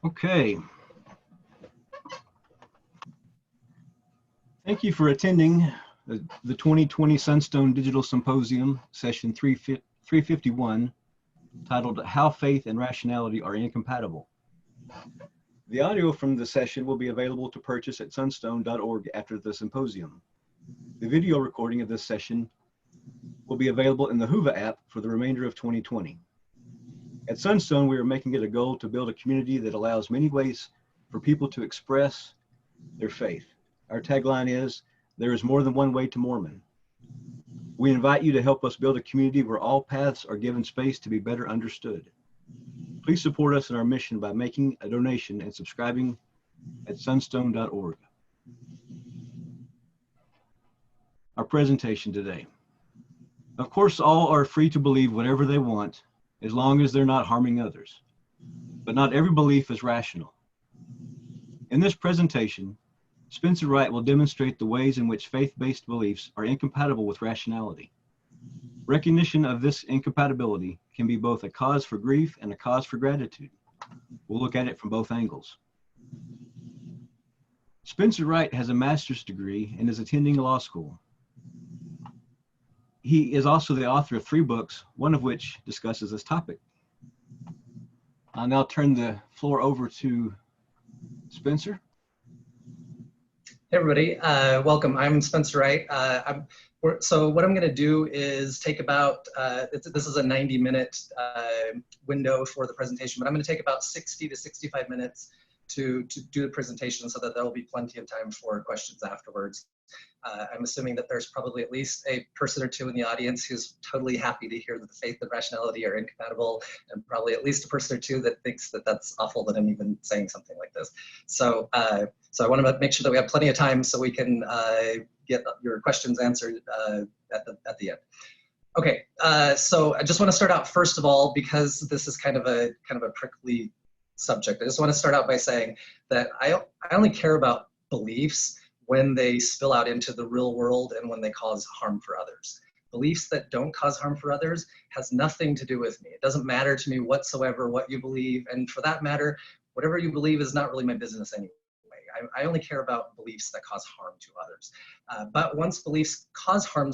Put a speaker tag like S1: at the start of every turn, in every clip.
S1: Okay. Thank you for attending the 2020 Sunstone Digital Symposium, session 351, titled How Faith and Rationality Are Incompatible. The audio from the session will be available to purchase at sunstone.org after the symposium. The video recording of this session will be available in the Whova app for the remainder of 2020. At Sunstone, we are making it a goal to build a community that allows many ways for people to express their faith. Our tagline is, "There is more than one way to Mormon." We invite you to help us build a community where all paths are given space to be better understood. Please support us in our mission by making a donation and subscribing at sunstone.org. Our presentation today. Of course, all are free to believe whatever they want, as long as they're not harming others. But not every belief is rational. In this presentation, Spencer Wright will demonstrate the ways in which faith-based beliefs are incompatible with rationality. Recognition of this incompatibility can be both a cause for grief and a cause for gratitude. We'll look at it from both angles. Spencer Wright has a master's degree and is attending law school. He is also the author of 3 books, one of which discusses this topic. I'll now turn the floor over to Spencer.
S2: Hey everybody, welcome. I'm Spencer Wright. So what I'm going to do is take about, this is a 90-minute window for the presentation, but I'm going to take about 60 to 65 minutes to do the presentation so that there will be plenty of time for questions afterwards. I'm assuming that there's probably at least a person or two in the audience who's totally happy to hear that the faith and rationality are incompatible, and probably at least a person or two that thinks that that's awful that I'm even saying something like this. So, so I want to make sure that we have plenty of time so we can get your questions answered at the end. Okay, so I just want to start out first of all, because this is kind of a prickly subject. I just want to start out by saying that I only care about beliefs when they spill out into the real world and when they cause harm for others. Beliefs that don't cause harm for others has nothing to do with me. It doesn't matter to me whatsoever what you believe, and for that matter, whatever you believe is not really my business anyway. I only care about beliefs that cause harm to others. But once beliefs cause harm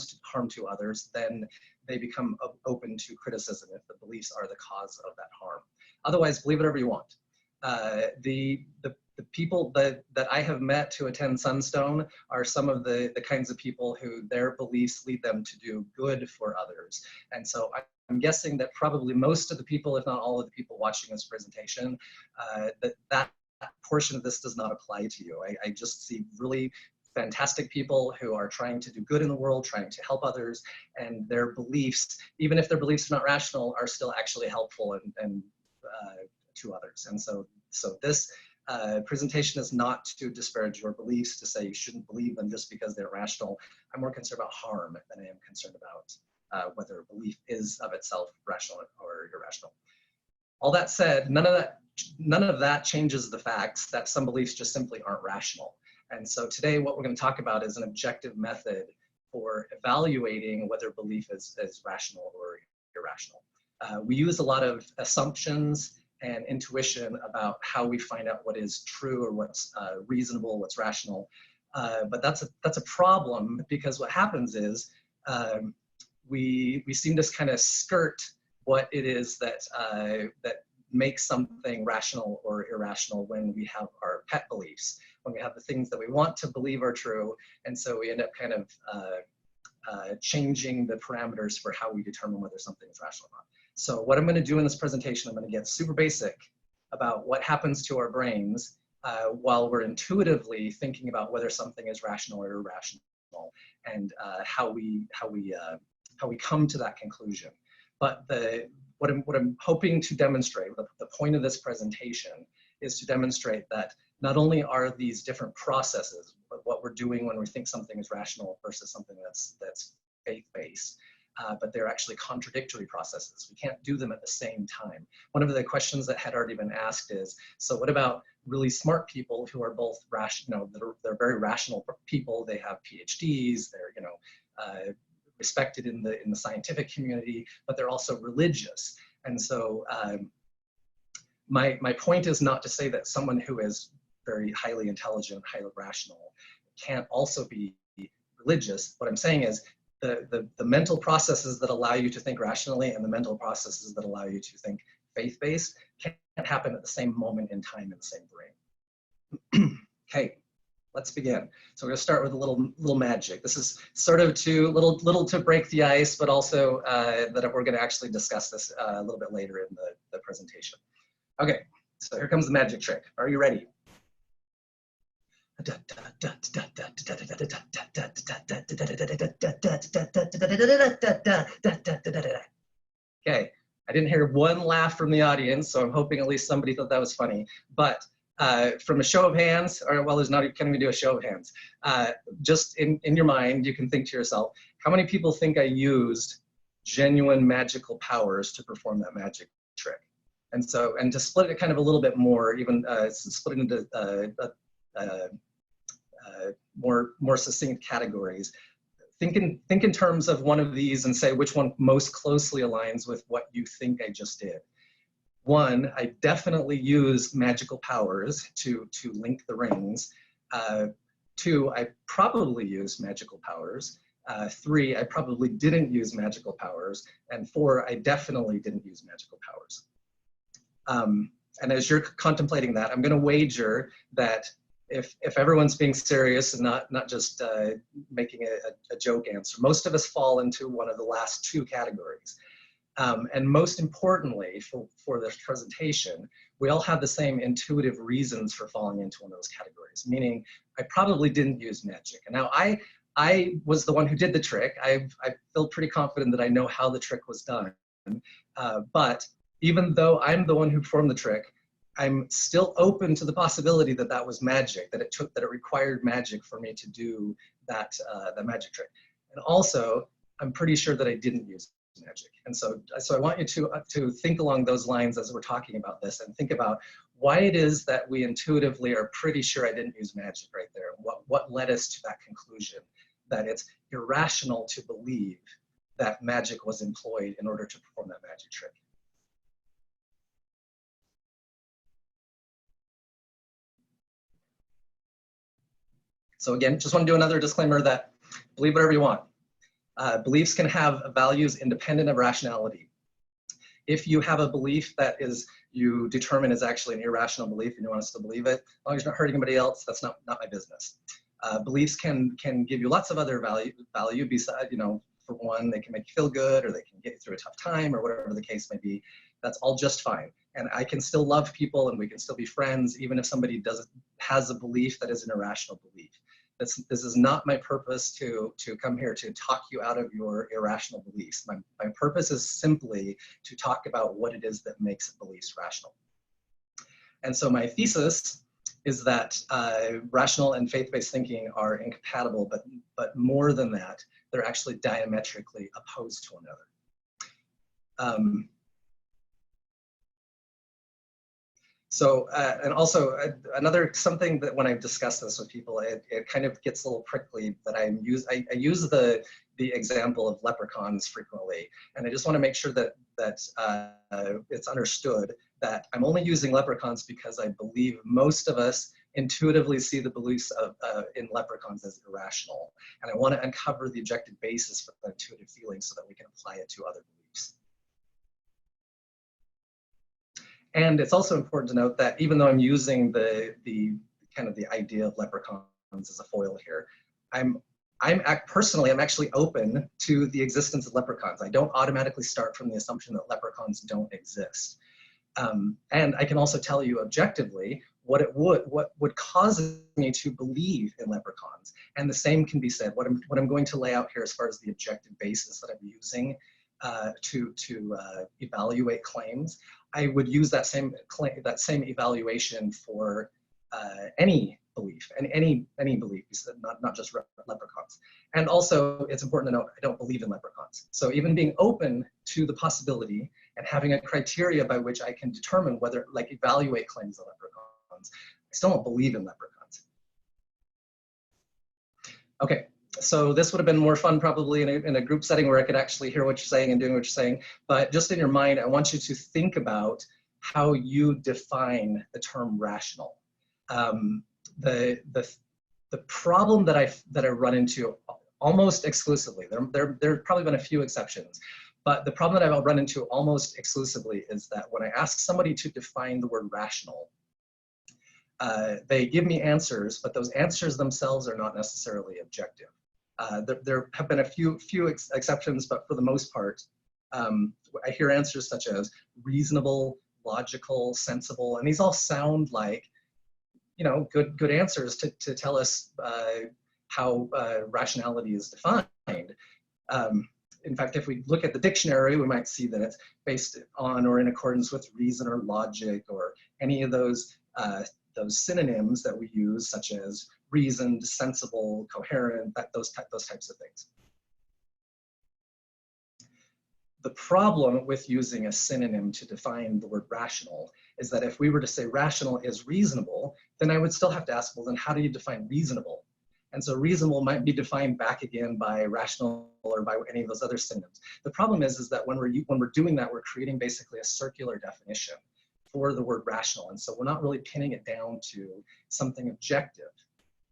S2: to others, then they become open to criticism if the beliefs are the cause of that harm. Otherwise, believe whatever you want. The people that I have met to attend Sunstone are some of the kinds of people who their beliefs lead them to do good for others. And so I'm guessing that probably most of the people, if not all of the people watching this presentation, that portion of this does not apply to you. I just see really fantastic people who are trying to do good in the world, trying to help others, and their beliefs, even if their beliefs are not rational, are still actually helpful and to others. And so this presentation is not to disparage your beliefs, to say you shouldn't believe them just because they're rational. I'm more concerned about harm than I am concerned about whether a belief is of itself rational or irrational. All that said, none of that changes the facts that some beliefs just simply aren't rational. And so today what we're going to talk about is an objective method for evaluating whether belief is rational or irrational. We use a lot of assumptions and intuition about how we find out what is true or what's reasonable, what's rational. But that's a problem, because what happens is we seem to kind of skirt what it is that makes something rational or irrational when we have our pet beliefs, when we have the things that we want to believe are true, and so we end up kind of changing the parameters for how we determine whether something is rational or not. So what I'm going to do in this presentation, I'm going to get super basic about what happens to our brains while we're intuitively thinking about whether something is rational or irrational, and how we come to that conclusion. But what I'm hoping to demonstrate, the point of this presentation, is to demonstrate that not only are these different processes, what we're doing when we think something is rational versus something that's faith-based, but they're actually contradictory processes. We can't do them at the same time. One of the questions that had already been asked is, so what about really smart people who are both rational, they're very rational people, they have PhDs, they're respected in the scientific community, but they're also religious. And so My point is not to say that someone who is very highly intelligent, highly rational, can't also be religious. What I'm saying is the mental processes that allow you to think rationally and the mental processes that allow you to think faith-based can't happen at the same moment in time in the same brain. Okay, let's begin. So we're going to start with a little magic. This is sort of little to break the ice, but also that we're going to actually discuss this a little bit later in the presentation. Okay, so here comes the magic trick. Are you ready? Okay, I didn't hear one laugh from the audience, so I'm hoping at least somebody thought that was funny. But from a show of hands, or well, there's not, can't even do a show of hands. Just in your mind, you can think to yourself, how many people think I used genuine magical powers to perform that magic trick? And so, and to split it kind of a little bit more, even split it into more succinct categories. Think in terms of one of these and say which one most closely aligns with what you think I just did. One, I definitely use magical powers to link the rings. Two, I probably use magical powers. Three, I probably didn't use magical powers. And four, I definitely didn't use magical powers. And as you're contemplating that, I'm going to wager that if everyone's being serious and not just making a joke answer, most of us fall into one of the last two categories. And most importantly, for this presentation, we all have the same intuitive reasons for falling into one of those categories, meaning I probably didn't use magic. And now I was the one who did the trick. I feel pretty confident that I know how the trick was done. But even though I'm the one who performed the trick, I'm still open to the possibility that that was magic, that it required magic for me to do that magic trick. And also, I'm pretty sure that I didn't use magic. And so I want you to think along those lines as we're talking about this, and think about why it is that we intuitively are pretty sure I didn't use magic right there. What led us to that conclusion, that it's irrational to believe that magic was employed in order to perform that magic trick. So again, just want to do another disclaimer that believe whatever you want. Beliefs can have values independent of rationality. If you have a belief that you determine is actually an irrational belief and you want us to believe it, as long as you're not hurting anybody else, that's not my business. Beliefs can give you lots of other value besides, for one, they can make you feel good, or they can get you through a tough time, or whatever the case may be. That's all just fine. And I can still love people and we can still be friends, even if somebody has a belief that is an irrational belief. This is not my purpose to come here to talk you out of your irrational beliefs. My purpose is simply to talk about what it is that makes beliefs rational. And so my thesis is that rational and faith-based thinking are incompatible, but more than that, they're actually diametrically opposed to one another. And also something that when I've discussed this with people, it kind of gets a little prickly, that I use the example of leprechauns frequently. And I just want to make sure that it's understood that I'm only using leprechauns because I believe most of us intuitively see the beliefs in leprechauns as irrational. And I want to uncover the objective basis for the intuitive feeling so that we can apply it to other beliefs. And it's also important to note that even though I'm using the idea of leprechauns as a foil here, I'm actually open to the existence of leprechauns. I don't automatically start from the assumption that leprechauns don't exist. And I can also tell you objectively what would cause me to believe in leprechauns. And the same can be said. What I'm going to lay out here as far as the objective basis that I'm using to evaluate claims, I would use that same evaluation for any belief, and any belief, not just leprechauns. And also, it's important to note, I don't believe in leprechauns. So even being open to the possibility and having a criteria by which I can determine whether, evaluate claims of leprechauns, I still don't believe in leprechauns. Okay. So this would have been more fun probably in a group setting where I could actually hear what you're saying and doing what you're saying. But just in your mind, I want you to think about how you define the term rational. The problem that I run into almost exclusively, there've probably been a few exceptions, but the problem that I've run into almost exclusively is that when I ask somebody to define the word rational, they give me answers, but those answers themselves are not necessarily objective. There have been a few exceptions, but for the most part, I hear answers such as reasonable, logical, sensible, and these all sound like, you know, good answers to tell us how rationality is defined. In fact, if we look at the dictionary, we might see that it's based on or in accordance with reason or logic or any of those synonyms that we use, such as reasoned, sensible, coherent, those types of things. The problem with using a synonym to define the word rational is that if we were to say rational is reasonable, then I would still have to ask, well, then how do you define reasonable? And so reasonable might be defined back again by rational or by any of those other synonyms. The problem is that when we're doing that, we're creating basically a circular definition for the word rational. And so we're not really pinning it down to something objective.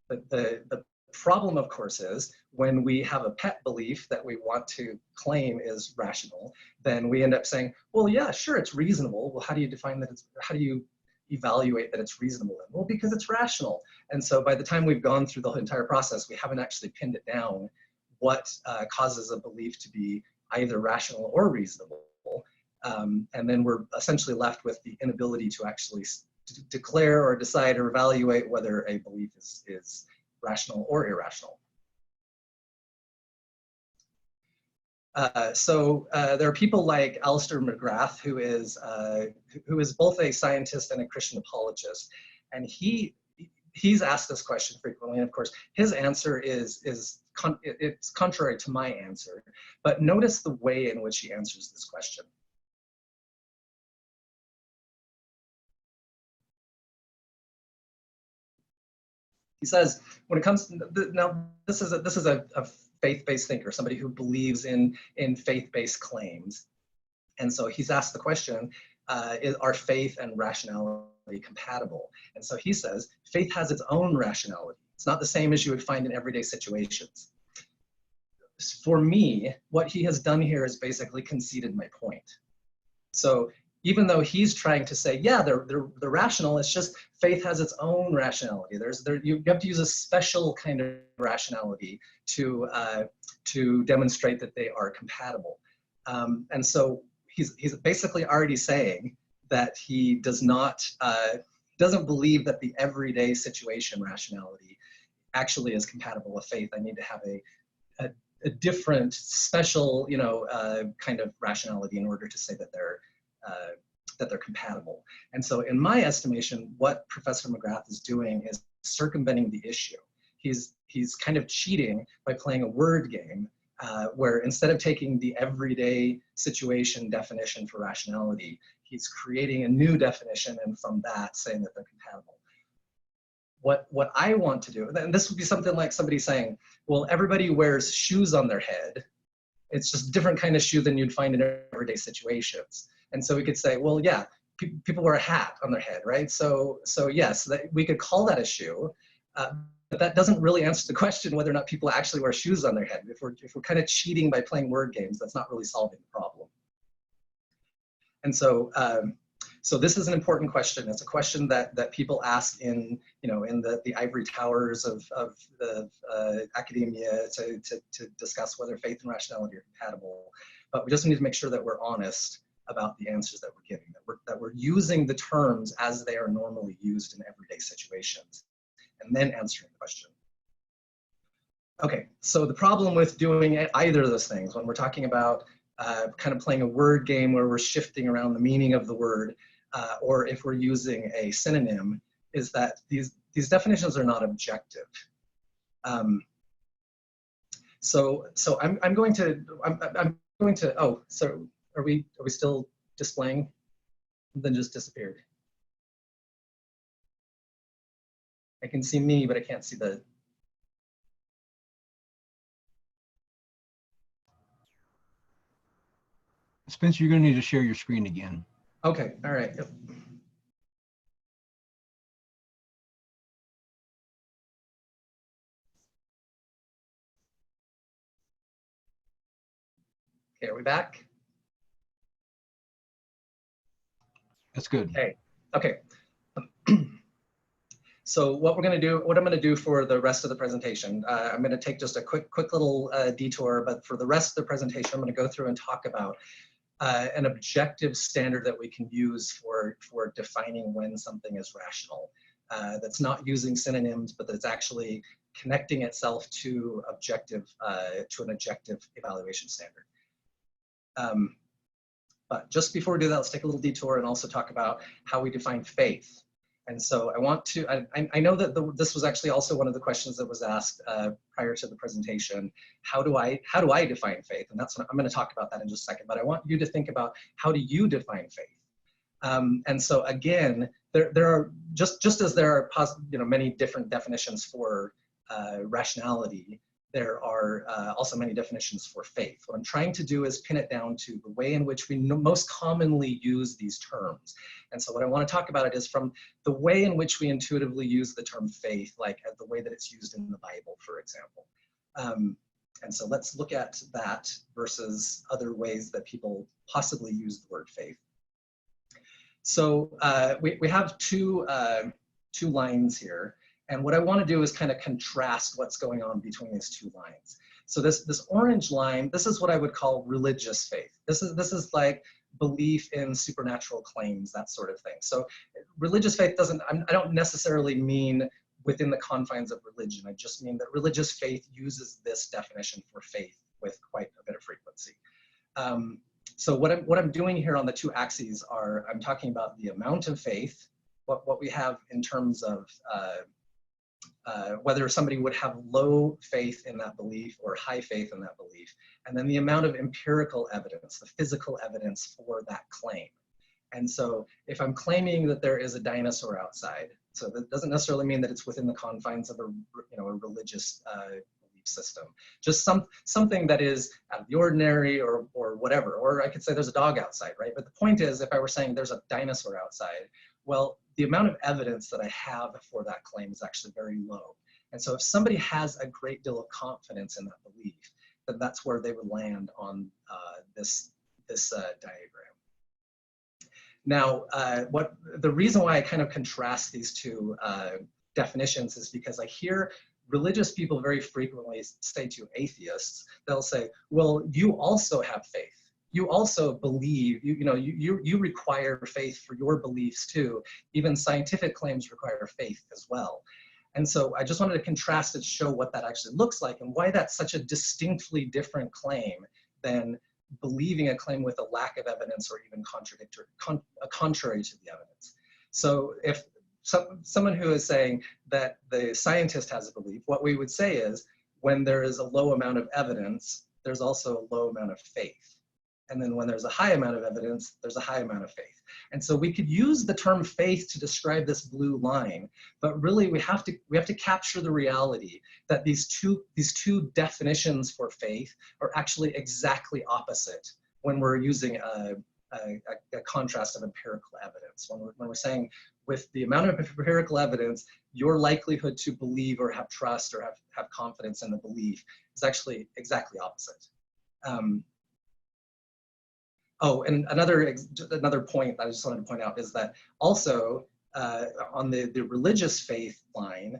S2: But the problem, of course, is when we have a pet belief that we want to claim is rational, then we end up saying, well, yeah, sure, it's reasonable. Well, how do you define that? How do you evaluate that it's reasonable? Well, because it's rational. And so by the time we've gone through the entire process, we haven't actually pinned it down what causes a belief to be either rational or reasonable. And then we're essentially left with the inability to actually declare or decide or evaluate whether a belief is rational or irrational. There are people like Alistair McGrath, who is both a scientist and a Christian apologist, and he's asked this question frequently. And of course, his answer it's contrary to my answer. But notice the way in which he answers this question. He says, when it comes to, now this is a faith-based thinker, somebody who believes in faith-based claims. And so he's asked the question, are faith and rationality compatible? And so he says, faith has its own rationality. It's not the same as you would find in everyday situations. For me, what he has done here is basically conceded my point. So even though he's trying to say, yeah, they're rational, it's just faith has its own rationality. You have to use a special kind of rationality to demonstrate that they are compatible. And so he's basically already saying that he doesn't believe that the everyday situation rationality actually is compatible with faith. I need to have a different, special, kind of rationality in order to say that they're compatible. And so in my estimation, what Professor McGrath is doing is circumventing the issue. He's kind of cheating by playing a word game where instead of taking the everyday situation definition for rationality, he's creating a new definition and from that saying that they're compatible. What I want to do, and this would be something like somebody saying, well, everybody wears shoes on their head. It's just a different kind of shoe than you'd find in everyday situations. And so we could say, well, yeah, people wear a hat on their head, right? So yes, we could call that a shoe, but that doesn't really answer the question whether or not people actually wear shoes on their head. If we're kind of cheating by playing word games, that's not really solving the problem. And so this is an important question. It's a question that people ask in the ivory towers of academia to discuss whether faith and rationality are compatible. But we just need to make sure that we're honest about the answers that we're giving, that we're using the terms as they are normally used in everyday situations, and then answering the question. Okay, so the problem with doing either of those things, when we're talking about kind of playing a word game where we're shifting around the meaning of the word, or if we're using a synonym, is that these definitions are not objective. So I'm going to, oh, so are we still displaying? Then just disappeared. I can see me, but I can't see the.
S1: Spencer, you're going to need to share your screen again.
S2: Okay, all right. Yep. Okay, are we back?
S1: That's good.
S2: Okay, okay. So what we're going to do, what I'm going to do for the rest of the presentation, I'm going to take just a quick little detour, but for the rest of the presentation, I'm going to go through and talk about an objective standard that we can use for defining when something is rational. That's not using synonyms, but that's actually connecting itself to an objective evaluation standard. But just before we do that, let's take a little detour and also talk about how we define faith. And so I want to, I know that this was actually also one of the questions that was asked prior to the presentation. How do I define faith? And that's what I'm going to talk about that in just a second. But I want you to think about, how do you define faith? And so again, there are just as there are many different definitions for rationality, there are also many definitions for faith. What I'm trying to do is pin it down to the way in which we most commonly use these terms. And so what I want to talk about it is from the way in which we intuitively use the term faith, like the way that it's used in the Bible, for example. And so let's look at that versus other ways that people possibly use the word faith. So we have two lines here. And what I want to do is kind of contrast what's going on between these two lines. So this orange line, this is what I would call religious faith. This is like belief in supernatural claims, that sort of thing. So religious faith I don't necessarily mean within the confines of religion. I just mean that religious faith uses this definition for faith with quite a bit of frequency. So what I'm doing here on the two axes are, I'm talking about the amount of faith, what we have in terms of whether somebody would have low faith in that belief or high faith in that belief, and then the amount of empirical evidence, the physical evidence for that claim. And so if I'm claiming that there is a dinosaur outside, so that doesn't necessarily mean that it's within the confines of a religious belief system, just something that is out of the ordinary or whatever, or I could say there's a dog outside, right? But the point is, if I were saying there's a dinosaur outside, well, the amount of evidence that I have for that claim is actually very low. And so if somebody has a great deal of confidence in that belief, then that's where they would land on this diagram. Now, the reason why I kind of contrast these two definitions is because I hear religious people very frequently say to atheists, they'll say, well, you also have faith. You also believe, you require faith for your beliefs too. Even scientific claims require faith as well. And so I just wanted to contrast and show what that actually looks like and why that's such a distinctly different claim than believing a claim with a lack of evidence or even contrary to the evidence. So if someone who is saying that the scientist has a belief, what we would say is, when there is a low amount of evidence, there's also a low amount of faith. And then when there's a high amount of evidence, there's a high amount of faith. And so we could use the term faith to describe this blue line, but really we have to capture the reality that these two definitions for faith are actually exactly opposite when we're using a contrast of empirical evidence. When we're saying with the amount of empirical evidence, your likelihood to believe or have trust or have confidence in the belief is actually exactly opposite. Oh, and another point I just wanted to point out is that also on the religious faith line,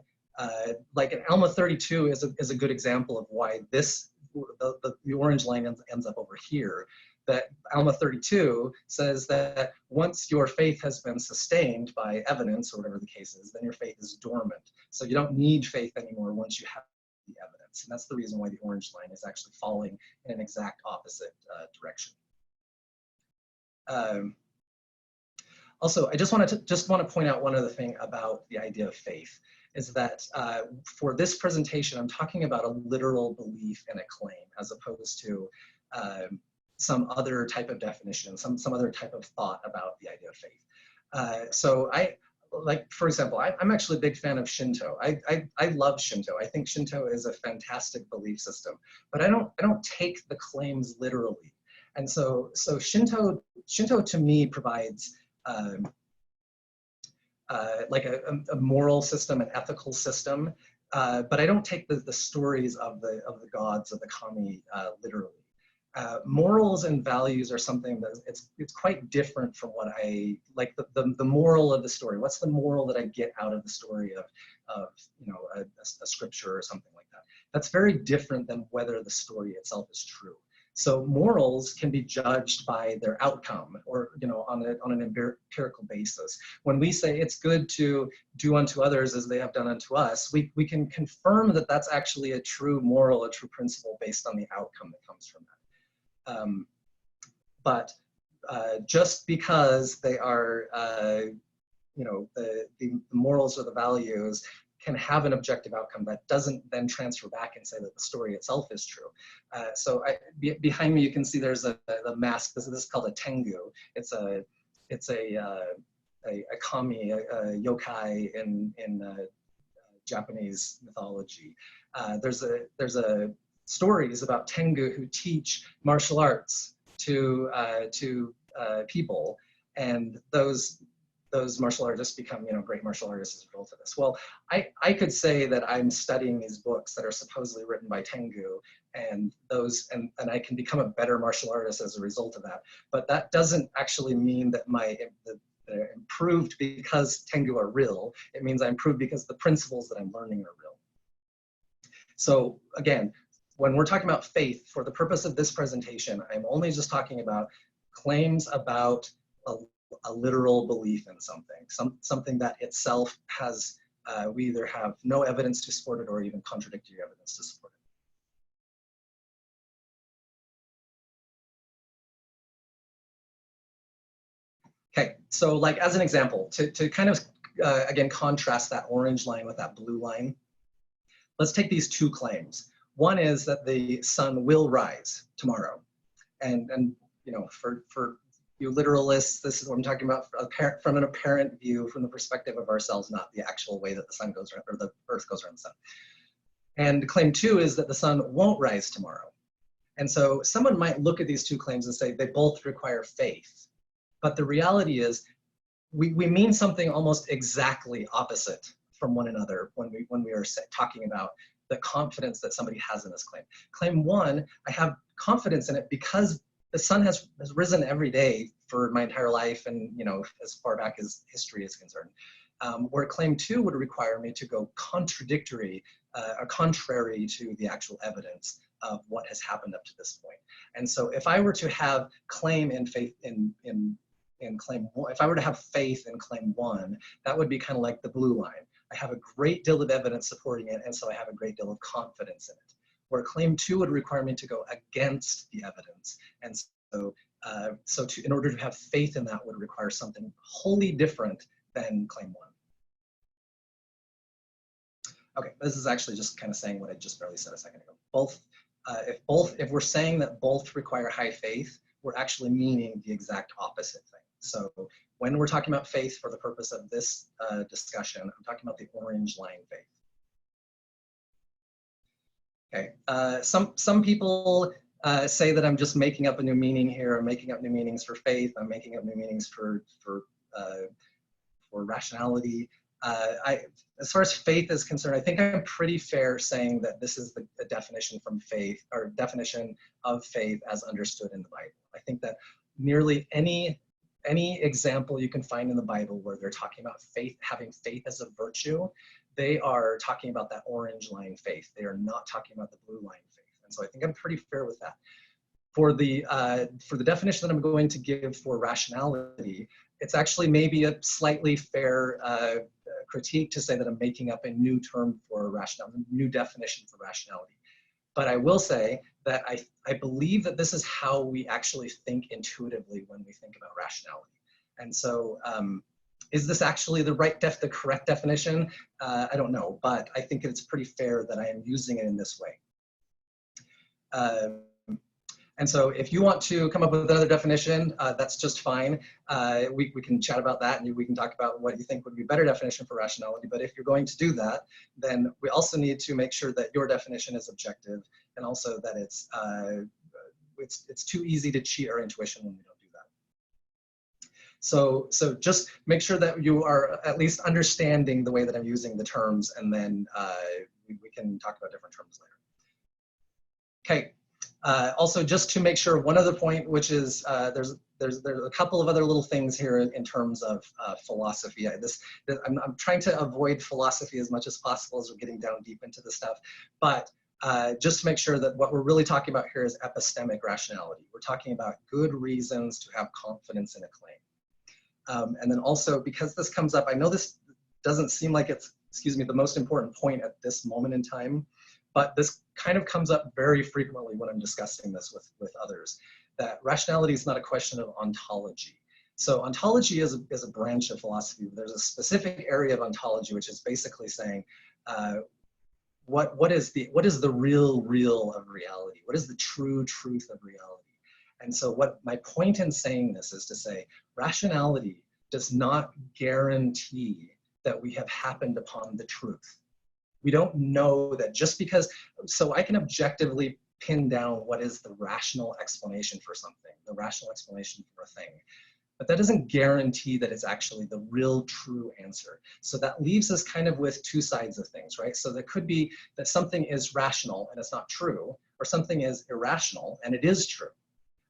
S2: like in Alma 32 is a good example of why the orange line ends up over here. That Alma 32 says that once your faith has been sustained by evidence, or whatever the case is, then your faith is dormant. So you don't need faith anymore once you have the evidence. And that's the reason why the orange line is actually falling in an exact opposite direction. Also, I just want to point out one other thing about the idea of faith, is that for this presentation, I'm talking about a literal belief in a claim, as opposed to some other type of definition, some other type of thought about the idea of faith. So for example, I'm actually a big fan of Shinto. I love Shinto. I think Shinto is a fantastic belief system, but I don't take the claims literally. And so Shinto to me provides like a moral system, an ethical system, but I don't take the stories of the gods of the kami literally. Morals and values are something that it's quite different from what I like. The moral of the story. What's the moral that I get out of the story of a scripture or something like that? That's very different than whether the story itself is true. So morals can be judged by their outcome, or on an empirical basis. When we say it's good to do unto others as they have done unto us, we can confirm that that's actually a true moral, a true principle based on the outcome that comes from that. But just because they are, the morals or the values can have an objective outcome, that doesn't then transfer back and say that the story itself is true. So behind me, you can see there's a mask. This is called a tengu. It's a kami, a yokai in Japanese mythology. There's a stories about tengu who teach martial arts to people, and those martial artists become great martial artists as a result of this. Well, I could say that I'm studying these books that are supposedly written by tengu, and I can become a better martial artist as a result of that. But that doesn't actually mean that they're improved because tengu are real. It means I improved because the principles that I'm learning are real. So again, when we're talking about faith, for the purpose of this presentation, I'm only just talking about claims about a literal belief in something that itself has, we either have no evidence to support it or even contradictory evidence to support it. Okay, so like as an example, to kind of, again, contrast that orange line with that blue line, let's take these two claims. One is that the sun will rise tomorrow. And for you literalists, this is what I'm talking about from an apparent view, from the perspective of ourselves, not the actual way that the sun goes around, or the earth goes around the sun. And claim two is that the sun won't rise tomorrow. And so someone might look at these two claims and say they both require faith. But the reality is we mean something almost exactly opposite from one another when we are talking about the confidence that somebody has in this claim. Claim one, I have confidence in it because the sun has risen every day for my entire life, and as far back as history is concerned. Where claim two would require me to go contrary to the actual evidence of what has happened up to this point. And so if I were to have claim in faith in claim one, if I were to have faith in claim one, that would be kind of like the blue line. I have a great deal of evidence supporting it, and so I have a great deal of confidence in it. Where claim two would require me to go against the evidence. And so, in order to have faith in that would require something wholly different than claim one. Okay, this is actually just kind of saying what I just barely said a second ago. If we're saying that both require high faith, we're actually meaning the exact opposite thing. So when we're talking about faith for the purpose of this discussion, I'm talking about the orange line faith. Okay, some people say that I'm just making up a new meaning here. I'm making up new meanings for faith. I'm making up new meanings for rationality. As far as faith is concerned, I think I'm pretty fair saying that this is the definition from faith, or definition of faith as understood in the Bible. I think that nearly any example you can find in the Bible where they're talking about faith, having faith as a virtue, they are talking about that orange line faith. They are not talking about the blue line faith. And so I think I'm pretty fair with that. For the definition that I'm going to give for rationality, it's actually maybe a slightly fair critique to say that I'm making up a new term for rationality, a new definition for rationality. But I will say that I believe that this is how we actually think intuitively when we think about rationality. And so is this actually the correct definition? I don't know, but I think it's pretty fair that I am using it in this way. And so if you want to come up with another definition, that's just fine. We can chat about that, and we can talk about what you think would be a better definition for rationality. But if you're going to do that, then we also need to make sure that your definition is objective, and also that it's it's too easy to cheat our intuition when we don't do that. So just make sure that you are at least understanding the way that I'm using the terms, and then we can talk about different terms later. Okay. Also, just to make sure, one other point, which is there's a couple of other little things here in terms of philosophy. I'm trying to avoid philosophy as much as possible as we're getting down deep into the stuff, but just to make sure that what we're really talking about here is epistemic rationality. We're talking about good reasons to have confidence in a claim. And then also, because this comes up, I know this doesn't seem like it's, excuse me, the most important point at this moment in time, but this kind of comes up very frequently when I'm discussing this with others, that rationality is not a question of ontology. So ontology is a branch of philosophy. There's a specific area of ontology, which is basically saying, what is the real of reality? What is the true truth of reality? And so what my point in saying this is to say, rationality does not guarantee that we have happened upon the truth. We don't know that just because, so I can objectively pin down what is the rational explanation for something, the rational explanation for a thing, but that doesn't guarantee that it's actually the real true answer. So that leaves us kind of with two sides of things, right? So there could be that something is rational and it's not true, or something is irrational and it is true.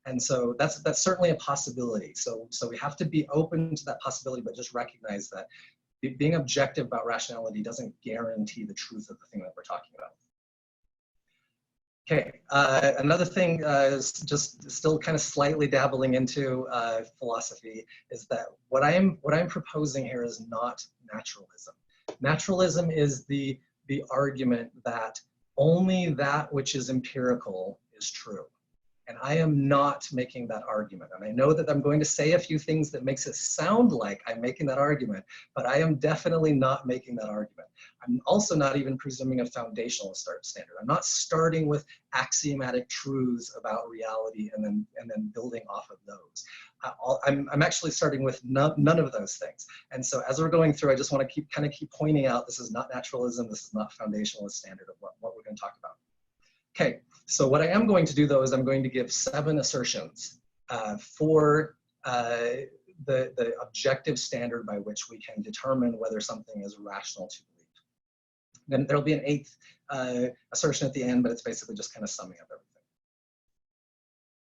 S2: And so that's certainly a possibility. So we have to be open to that possibility, but just recognize that being objective about rationality doesn't guarantee the truth of the thing that we're talking about. Okay, another thing is just still kind of slightly dabbling into philosophy, is that what I'm proposing here is not naturalism. Naturalism is the argument that only that which is empirical is true. And I am not making that argument. And I know that I'm going to say a few things that makes it sound like I'm making that argument, but I am definitely not making that argument. I'm also not even presuming a foundational standard. I'm not starting with axiomatic truths about reality and then building off of those. I'm actually starting with none of those things. And so as we're going through, I just want to keep pointing out, this is not naturalism, this is not foundationalist standard of what we're going to talk about. Okay, so what I am going to do though is I'm going to give 7 assertions for the objective standard by which we can determine whether something is rational to believe. Then there'll be an 8th assertion at the end, but it's basically just kind of summing up everything.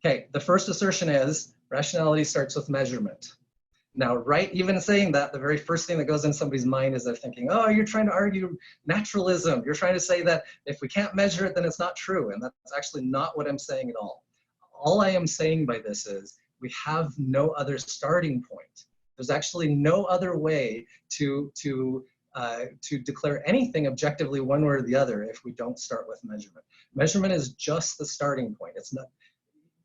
S2: Okay, the first assertion is rationality starts with measurement. Now, Wright, even saying that, the very first thing that goes in somebody's mind is they're thinking, oh, you're trying to argue naturalism. You're trying to say that if we can't measure it, then it's not true. And that's actually not what I'm saying at all. All I am saying by this is we have no other starting point. There's actually no other way to declare anything objectively one way or the other if we don't start with measurement. Measurement is just the starting point. It's not,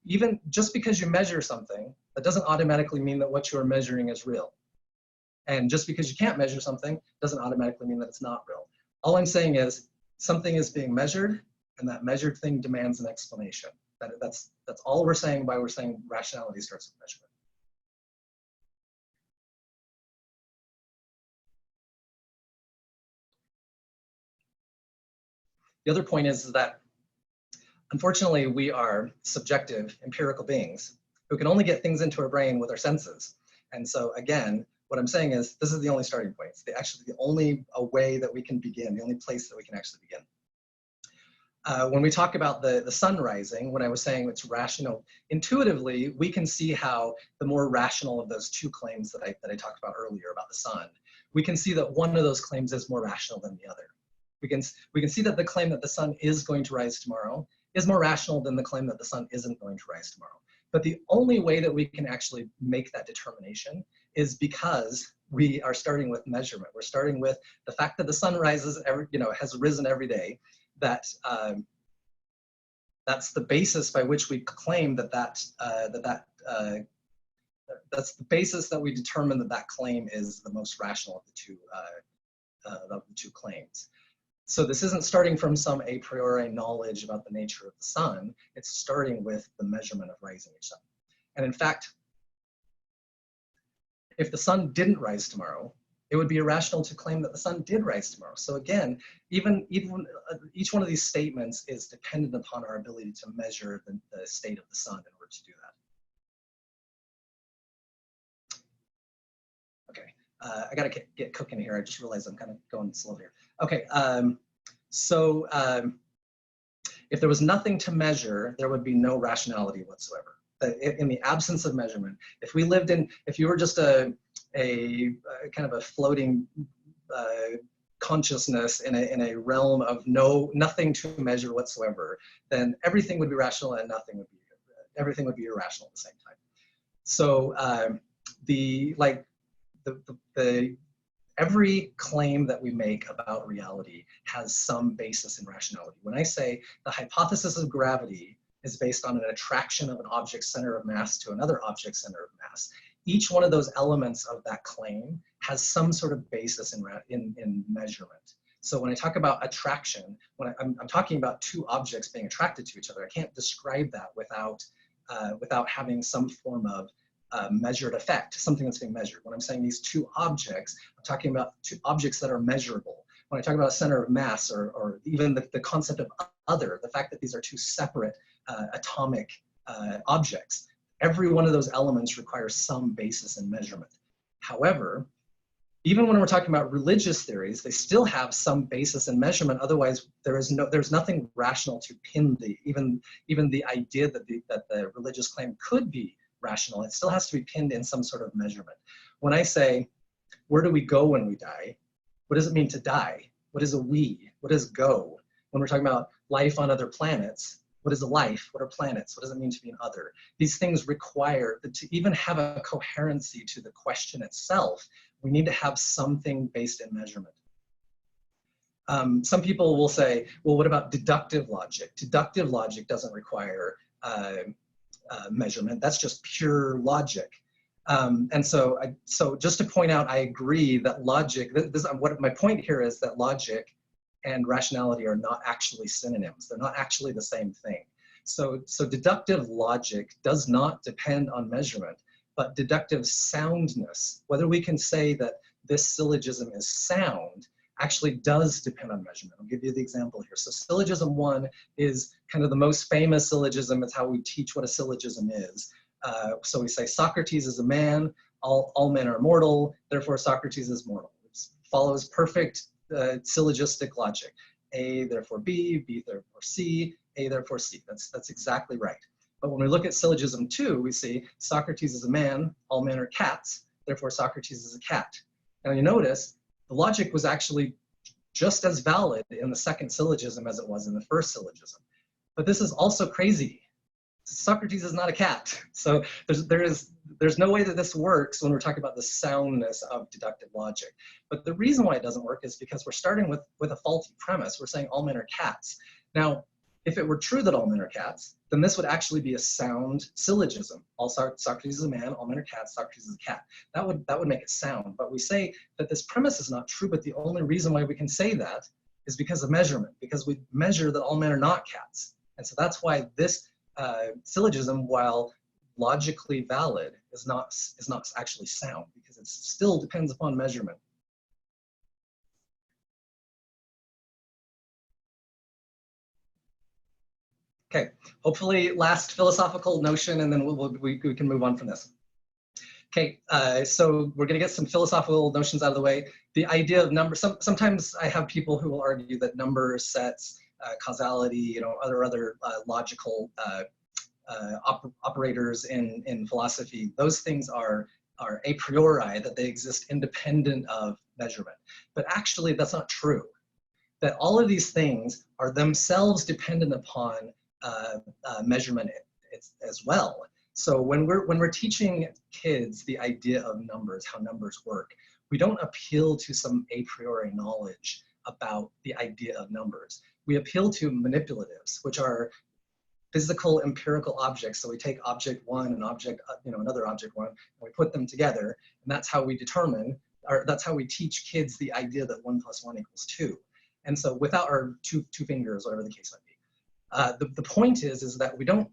S2: even just because you measure something, that doesn't automatically mean that what you're measuring is real. And just because you can't measure something doesn't automatically mean that it's not real. All I'm saying is something is being measured, and that measured thing demands an explanation. That's all we're saying by we're saying rationality starts with measurement. The other point is that unfortunately we are subjective, empirical beings who can only get things into our brain with our senses. And so again, what I'm saying is this is the only starting point. It's actually the only way that we can begin, the only place that we can actually begin. When we talk about the sun rising, when I was saying it's rational, intuitively, we can see how the more rational of those 2 claims that I talked about earlier about the sun, we can see that one of those claims is more rational than the other. We can see that the claim that the sun is going to rise tomorrow is more rational than the claim that the sun isn't going to rise tomorrow. But the only way that we can actually make that determination is because we are starting with measurement. We're starting with the fact that the sun rises has risen every day. That's the basis by which we claim that's the basis that we determine that claim is the most rational of the two claims. So this isn't starting from some a priori knowledge about the nature of the sun. It's starting with the measurement of rising each sun. And in fact, if the sun didn't rise tomorrow, It would be irrational to claim that the sun did rise tomorrow. So again, even each one of these statements is dependent upon our ability to measure the state of the sun in order to do that. Okay, I gotta get cooking here. I just realized I'm kind of going slow here. Okay, if there was nothing to measure, there would be no rationality whatsoever. In the absence of measurement, if you were just a kind of a floating consciousness in a realm of nothing to measure whatsoever, then everything would be rational and everything would be irrational at the same time. So every claim that we make about reality has some basis in rationality. When I say the hypothesis of gravity is based on an attraction of an object's center of mass to another object's center of mass, each one of those elements of that claim has some sort of basis in measurement. So when I talk about attraction, when I'm talking about two objects being attracted to each other, I can't describe that without having some form of measured effect, something that's being measured. When I'm saying these two objects, I'm talking about two objects that are measurable. When I talk about a center of mass or even the concept of other, the fact that these are two separate atomic objects, every one of those elements requires some basis in measurement. However, even when we're talking about religious theories, they still have some basis in measurement. Otherwise, there's nothing rational to pin even the idea that the religious claim could be rational. It still has to be pinned in some sort of measurement. When I say, where do we go when we die? What does it mean to die? What is a we? What is go? When we're talking about life on other planets, what is a life? What are planets? What does it mean to be an other? These things require that to even have a coherency to the question itself, we need to have something based in measurement. Some people will say, well, what about deductive logic? Deductive logic doesn't require measurement. That's just pure logic. And so just to point out, I agree that logic, what my point here is that logic and rationality are not actually synonyms. They're not actually the same thing. So deductive logic does not depend on measurement, but deductive soundness, whether we can say that this syllogism is sound, actually does depend on measurement. I'll give you the example here. So syllogism 1 is kind of the most famous syllogism. It's how we teach what a syllogism is. So we say Socrates is a man, all men are mortal, therefore Socrates is mortal. It follows perfect syllogistic logic. A, therefore B, B, therefore C, A, therefore C. That's exactly right. But when we look at syllogism 2, we see Socrates is a man, all men are cats, therefore Socrates is a cat. Now you notice the logic was actually just as valid in the second syllogism as it was in the first syllogism. But this is also crazy. Socrates is not a cat. So there's no way that this works when we're talking about the soundness of deductive logic. But the reason why it doesn't work is because we're starting with a faulty premise. We're saying all men are cats. Now, if it were true that all men are cats, then this would actually be a sound syllogism. Socrates is a man, all men are cats, Socrates is a cat. That would make it sound. But we say that this premise is not true, but the only reason why we can say that is because of measurement, because we measure that all men are not cats. And so that's why this syllogism, while logically valid, is not actually sound, because it still depends upon measurement. Okay, hopefully last philosophical notion, and then we can move on from this. Okay, so we're gonna get some philosophical notions out of the way. The idea of number, sometimes I have people who will argue that number sets, causality, other logical operators in philosophy, those things are a priori, that they exist independent of measurement. But actually that's not true. That all of these things are themselves dependent upon measurement as well. So when we're teaching kids the idea of numbers, how numbers work, we don't appeal to some a priori knowledge about the idea of numbers. We appeal to manipulatives, which are physical empirical objects. So we take object 1 and object, another object 1, and we put them together, and that's how we determine, or that's how we teach kids the idea that 1 + 1 = 2. And so without our two fingers, whatever the case might be. The point is that we don't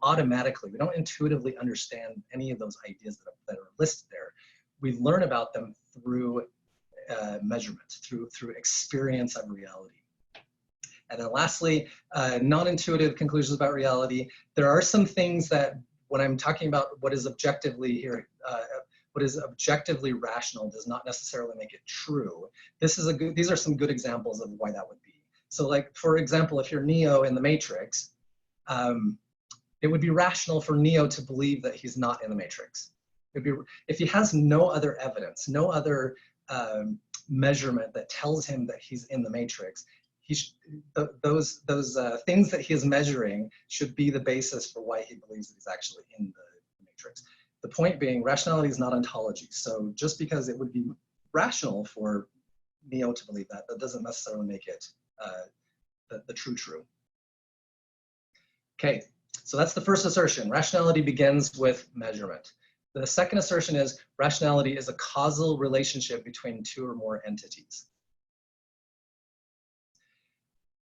S2: automatically, we don't intuitively understand any of those ideas that are listed there. We learn about them through measurement, through experience of reality. And then lastly, non-intuitive conclusions about reality. There are some things that, when I'm talking about what is objectively here, what is objectively rational does not necessarily make it true. These are some good examples of why that would be. So like, for example, if you're Neo in the Matrix, it would be rational for Neo to believe that he's not in the Matrix. If he has no other evidence, no other measurement that tells him that he's in the Matrix, those things that he is measuring should be the basis for why he believes that he's actually in the Matrix. The point being, rationality is not ontology. So just because it would be rational for Neo to believe that, that doesn't necessarily make it the true. Okay, so that's the first assertion. Rationality begins with measurement. The second assertion is rationality is a causal relationship between two or more entities.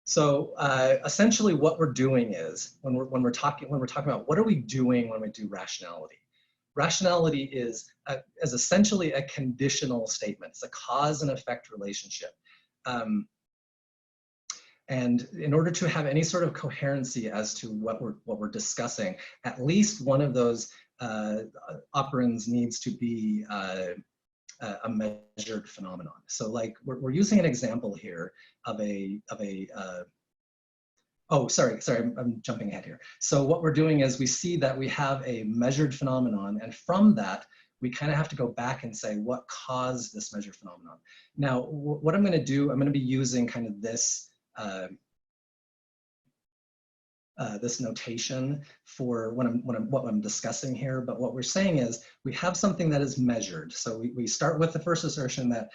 S2: So essentially what we're doing is, when we're talking about what are we doing when we do rationality? Rationality is essentially a conditional statement. It's a cause and effect relationship. And in order to have any sort of coherency as to what we're discussing, at least one of those operands needs to be a measured phenomenon. So like we're using an example here of oh, sorry, I'm jumping ahead here. So what we're doing is we see that we have a measured phenomenon, and from that, we kind of have to go back and say what caused this measured phenomenon. Now, what I'm going to do, I'm going to be using kind of this this notation for what I'm discussing here, but what we're saying is we have something that is measured. So we start with the first assertion that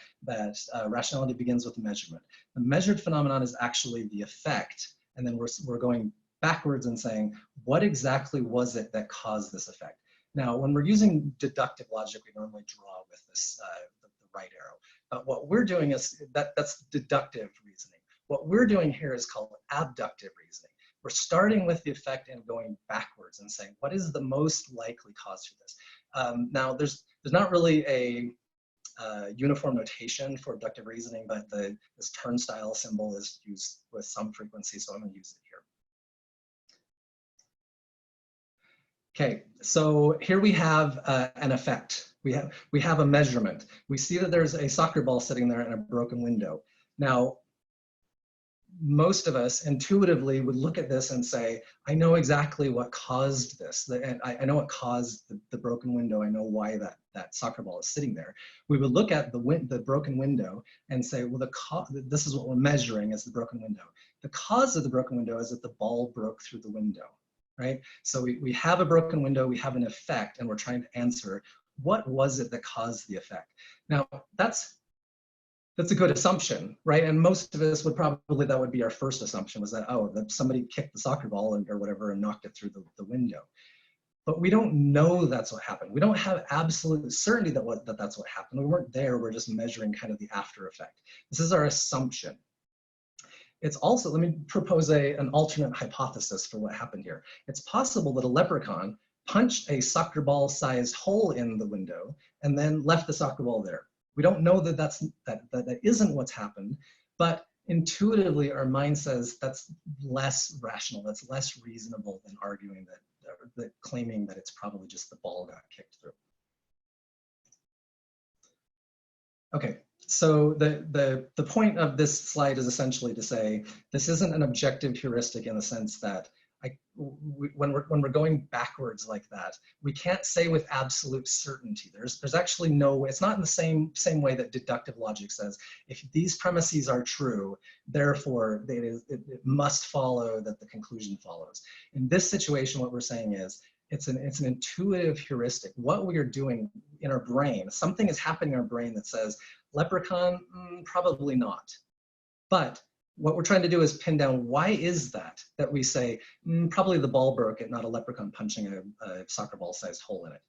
S2: rationality begins with measurement. The measured phenomenon is actually the effect, and then we're going backwards and saying, what exactly was it that caused this effect? Now, when we're using deductive logic, we normally draw with this the right arrow, but what we're doing is that's deductive reasoning. What we're doing here is called abductive reasoning. We're starting with the effect and going backwards and saying, what is the most likely cause for this? Now, there's not really a uniform notation for deductive reasoning, but this turnstile symbol is used with some frequency, so I'm going to use it here. Okay, so here we have an effect. We have a measurement. We see that there's a soccer ball sitting there and a broken window. Now, most of us intuitively would look at this and say, I know exactly what caused this. I know what caused the broken window. I know why that soccer ball is sitting there. We would look at the broken window and say, well, this is what we're measuring as the broken window. The cause of the broken window is that the ball broke through the window, right? So we have a broken window, we have an effect, and we're trying to answer, what was it that caused the effect? Now, that's a good assumption, right? And most of us would probably, that would be our first assumption, was that, oh, that somebody kicked the soccer ball or whatever and knocked it through the window. But we don't know that's what happened. We don't have absolute certainty that that's what happened. We weren't there, we're just measuring kind of the after effect. This is our assumption. It's also, let me propose an alternate hypothesis for what happened here. It's possible that a leprechaun punched a soccer ball sized hole in the window and then left the soccer ball there. We don't know that that isn't what's happened, but intuitively our mind says that's less rational, that's less reasonable than arguing that claiming that it's probably just the ball got kicked through. Okay, so the point of this slide is essentially to say this isn't an objective heuristic in the sense that when we're going backwards like that, we can't say with absolute certainty. There's actually no way. It's not in the same way that deductive logic says, if these premises are true, therefore it must follow that the conclusion follows. In this situation, what we're saying is it's an intuitive heuristic. What we are doing in our brain, something is happening in our brain that says leprechaun, probably not, but what we're trying to do is pin down, why is that we say, probably the ball broke it, not a leprechaun punching a soccer ball sized hole in it.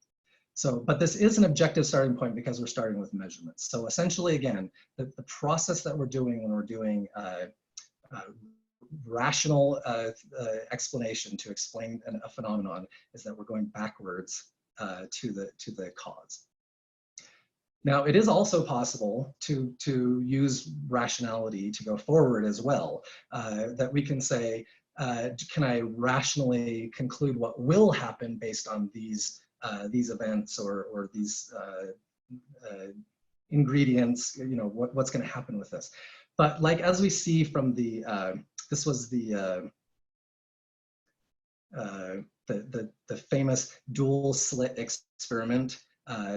S2: So, but this is an objective starting point because we're starting with measurements. So essentially, again, the process that we're doing when we're doing rational explanation to explain a phenomenon is that we're going backwards to the cause. Now, it is also possible to use rationality to go forward as well, that we can say, can I rationally conclude what will happen based on these events or these ingredients, you know, what's going to happen with this. But like, as we see from the, this was the famous dual slit experiment.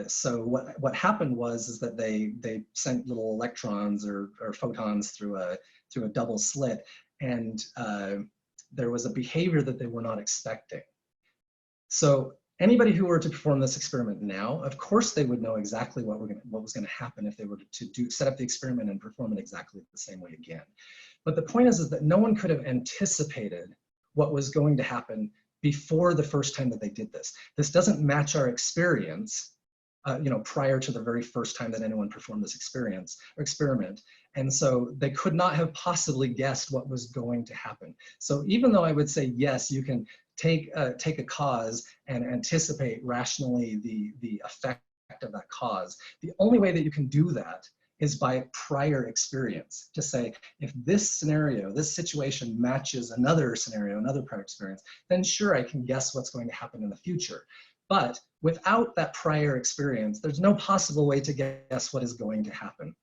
S2: So what happened is that they sent little electrons or photons through a double slit, and there was a behavior that they were not expecting. So anybody who were to perform this experiment now, of course they would know exactly what was going to happen if they were to set up the experiment and perform it exactly the same way again. But the point is that no one could have anticipated what was going to happen before the first time that they did this. This doesn't match our experience, you know, prior to the very first time that anyone performed this experiment. And so they could not have possibly guessed what was going to happen. So even though I would say, yes, you can take a cause and anticipate rationally the effect of that cause, the only way that you can do that is by prior experience, to say, if this scenario, this situation matches another scenario, another prior experience, then sure, I can guess what's going to happen in the future. But without that prior experience, there's no possible way to guess what is going to happen.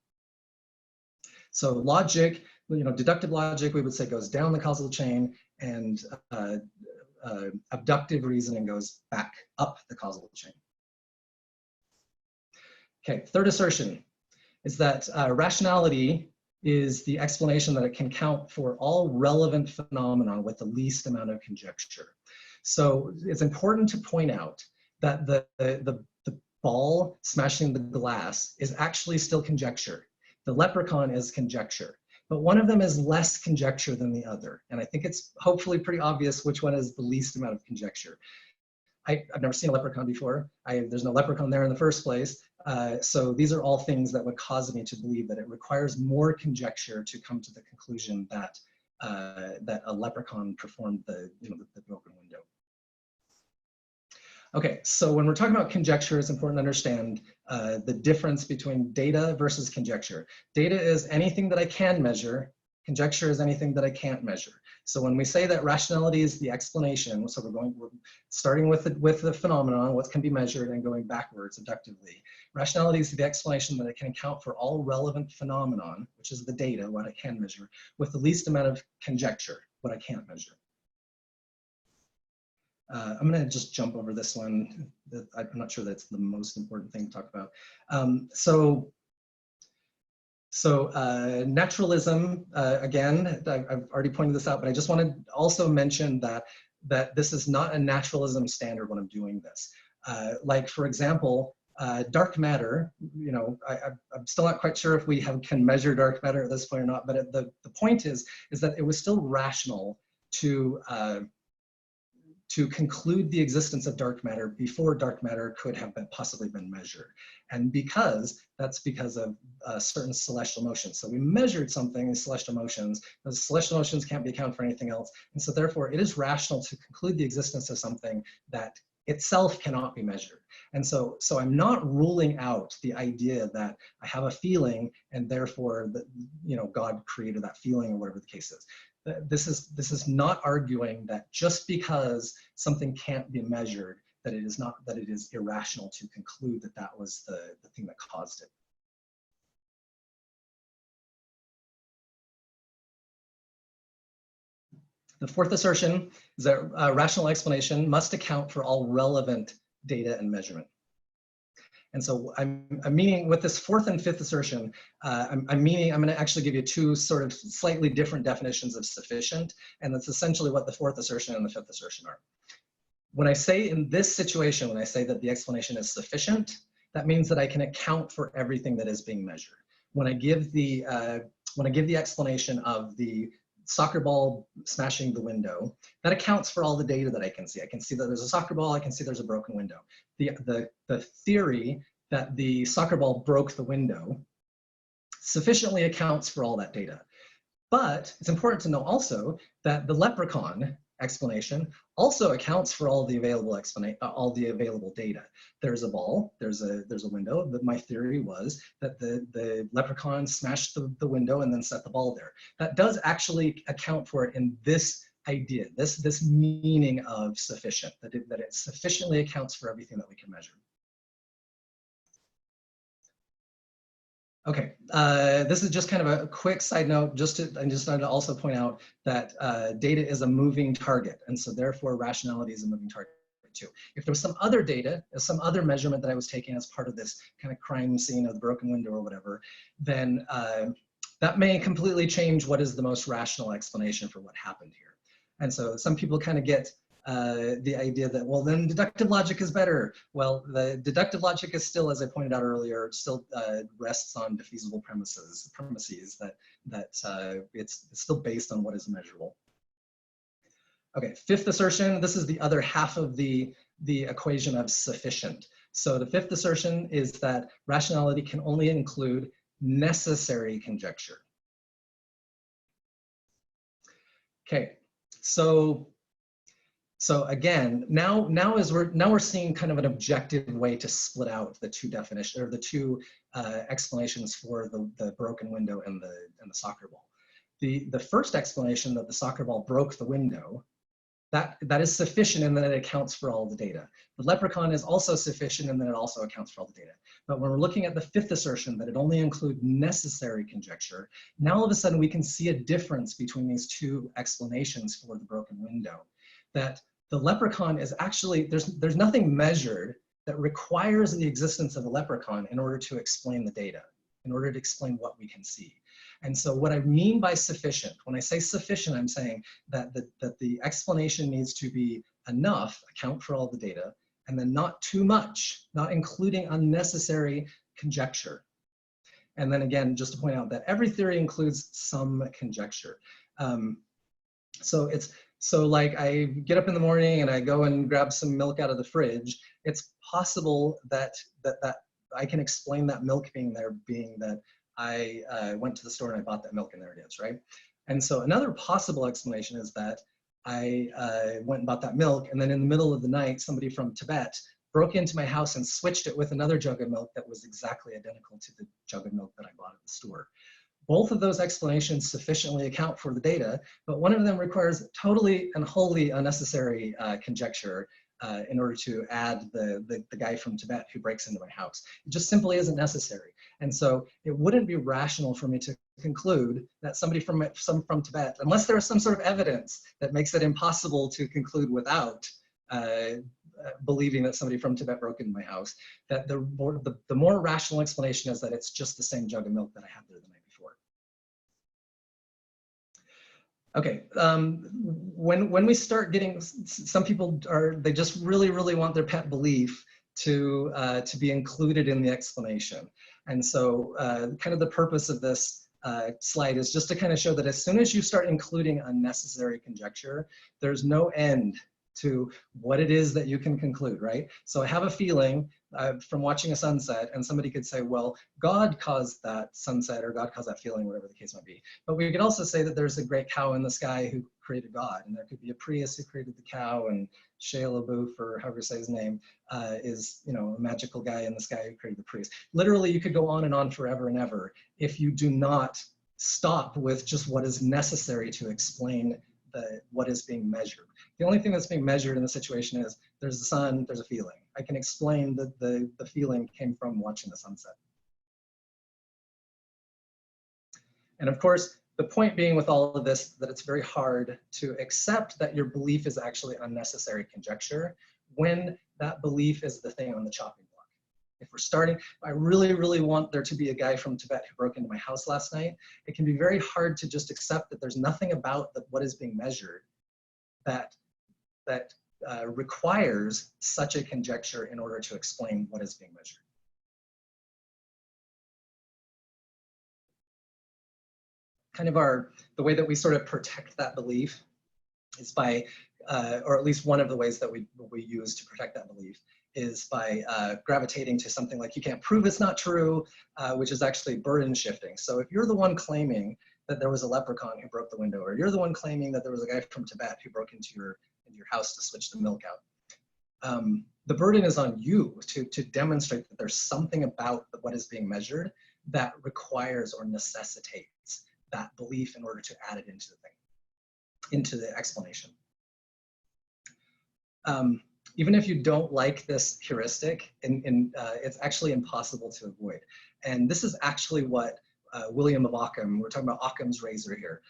S2: So logic, you know, deductive logic, we would say, goes down the causal chain, and abductive reasoning goes back up the causal chain. Okay, third assertion is that rationality is the explanation that it can count for all relevant phenomena with the least amount of conjecture. So it's important to point out that the ball smashing the glass is actually still conjecture. The leprechaun is conjecture, but one of them is less conjecture than the other. And I think it's hopefully pretty obvious which one is the least amount of conjecture. I've never seen a leprechaun before. There's no leprechaun there in the first place. So these are all things that would cause me to believe that it requires more conjecture to come to the conclusion that that a leprechaun performed the broken window. Okay, so when we're talking about conjecture, it's important to understand the difference between data versus conjecture. Data is anything that I can measure. Conjecture is anything that I can't measure. So when we say that rationality is the explanation, so we're starting with the phenomenon, what can be measured, and going backwards abductively. Rationality is the explanation that it can account for all relevant phenomenon, which is the data, what I can measure, with the least amount of conjecture, what I can't measure. I'm going to just jump over this one. I'm not sure that's the most important thing to talk about. Naturalism, again, I've already pointed this out, but I just want to also mention that this is not a naturalism standard when I'm doing this. Like, for example, dark matter, you know, I'm still not quite sure if we can measure dark matter at this point or not, but the point is that it was still rational to conclude the existence of dark matter before dark matter could have possibly been measured. And that's because of certain celestial motions. So we measured something in celestial motions. Those celestial motions can't be accounted for anything else. And so therefore it is rational to conclude the existence of something that itself cannot be measured. And so I'm not ruling out the idea that I have a feeling and therefore God created that feeling or whatever the case is. This is not arguing that just because something can't be measured, that it is irrational to conclude that was the thing that caused it. The fourth assertion is that rational explanation must account for all relevant data and measurement. And so I'm meaning with this fourth and fifth assertion, I'm going to actually give you two sort of slightly different definitions of sufficient, and that's essentially what the fourth assertion and the fifth assertion are. When I say in this situation, when I say that the explanation is sufficient, that means that I can account for everything that is being measured. When I give the explanation of the soccer ball smashing the window, that accounts for all the data that I can see. I can see that there's a soccer ball, I can see there's a broken window. The theory that the soccer ball broke the window sufficiently accounts for all that data. But it's important to know also that the leprechaun explanation also accounts for all the available data. There's a ball, there's a window. But my theory was that the leprechaun smashed the window and then set the ball there. That does actually account for it in this idea, this meaning of sufficient, that it sufficiently accounts for everything that we can measure. Okay, this is just kind of a quick side note. I just wanted to also point out that data is a moving target, and so therefore rationality is a moving target too. If there was some other data, some other measurement that I was taking as part of this kind of crime scene of the broken window or whatever, then that may completely change what is the most rational explanation for what happened here. And so some people kind of get the idea that, well, then deductive logic is better. Well, the deductive logic is still, as I pointed out earlier, still rests on defeasible premises that it's still based on what is measurable. Okay, fifth assertion, this is the other half of the equation of sufficient. So the fifth assertion is that rationality can only include necessary conjecture. Okay, so again, now we're seeing kind of an objective way to split out the two definitions, or the two explanations for the broken window and the soccer ball. The first explanation, that the soccer ball broke the window, that is sufficient in that it accounts for all the data. The leprechaun is also sufficient in that it also accounts for all the data. But when we're looking at the fifth assertion, that it only includes necessary conjecture, now all of a sudden we can see a difference between these two explanations for the broken window. That the leprechaun is actually, there's nothing measured that requires the existence of a leprechaun in order to explain the data, in order to explain what we can see. And so what I mean by sufficient, when I say sufficient, I'm saying that the explanation needs to be enough, account for all the data, and then not too much, not including unnecessary conjecture. And then again, just to point out that every theory includes some conjecture. So like I get up in the morning and I go and grab some milk out of the fridge. It's possible that I can explain that milk being there, being that I went to the store and I bought that milk and there it is, right? And so another possible explanation is that I went and bought that milk, and then in the middle of the night, somebody from Tibet broke into my house and switched it with another jug of milk that was exactly identical to the jug of milk that I bought at the store. Both of those explanations sufficiently account for the data, but one of them requires totally and wholly unnecessary conjecture in order to add the guy from Tibet who breaks into my house. It just simply isn't necessary. And so it wouldn't be rational for me to conclude that somebody from Tibet, unless there is some sort of evidence that makes it impossible to conclude without believing that somebody from Tibet broke into my house, that the more rational explanation is that it's just the same jug of milk that I had there the night before. Okay, when we start getting, some people they just really want their pet belief to be included in the explanation. And so kind of the purpose of this slide is just to kind of show that as soon as you start including unnecessary conjecture, there's no end to what it is that you can conclude, right? So I have a feeling from watching a sunset, and somebody could say, well, God caused that sunset, or God caused that feeling, whatever the case might be. But we could also say that there's a great cow in the sky who created God, and there could be a Prius who created the cow, and Shia LaBeouf, or however you say his name, is, you know, a magical guy in the sky who created the Prius. Literally, you could go on and on forever and ever if you do not stop with just what is necessary to explain what is being measured. The only thing that's being measured in the situation is there's the sun, there's a feeling. I can explain that the feeling came from watching the sunset. And of course, the point being with all of this, that it's very hard to accept that your belief is actually unnecessary conjecture when that belief is the thing on the chopping block. If we're starting, I really want there to be a guy from Tibet who broke into my house last night, it can be very hard to just accept that there's nothing about what is being measured that requires such a conjecture in order to explain what is being measured. Kind of the way that we sort of protect that belief is by, or at least one of the ways that we use to protect that belief is by gravitating to something like you can't prove it's not true, which is actually burden shifting. So if you're the one claiming that there was a leprechaun who broke the window, or you're the one claiming that there was a guy from Tibet who broke into your house to switch the milk out. The burden is on you to demonstrate that there's something about what is being measured that requires or necessitates that belief in order to add it into the thing, into the explanation. Even if you don't like this heuristic, it's actually impossible to avoid. And this is actually what William of Ockham, we're talking about Occam's razor here.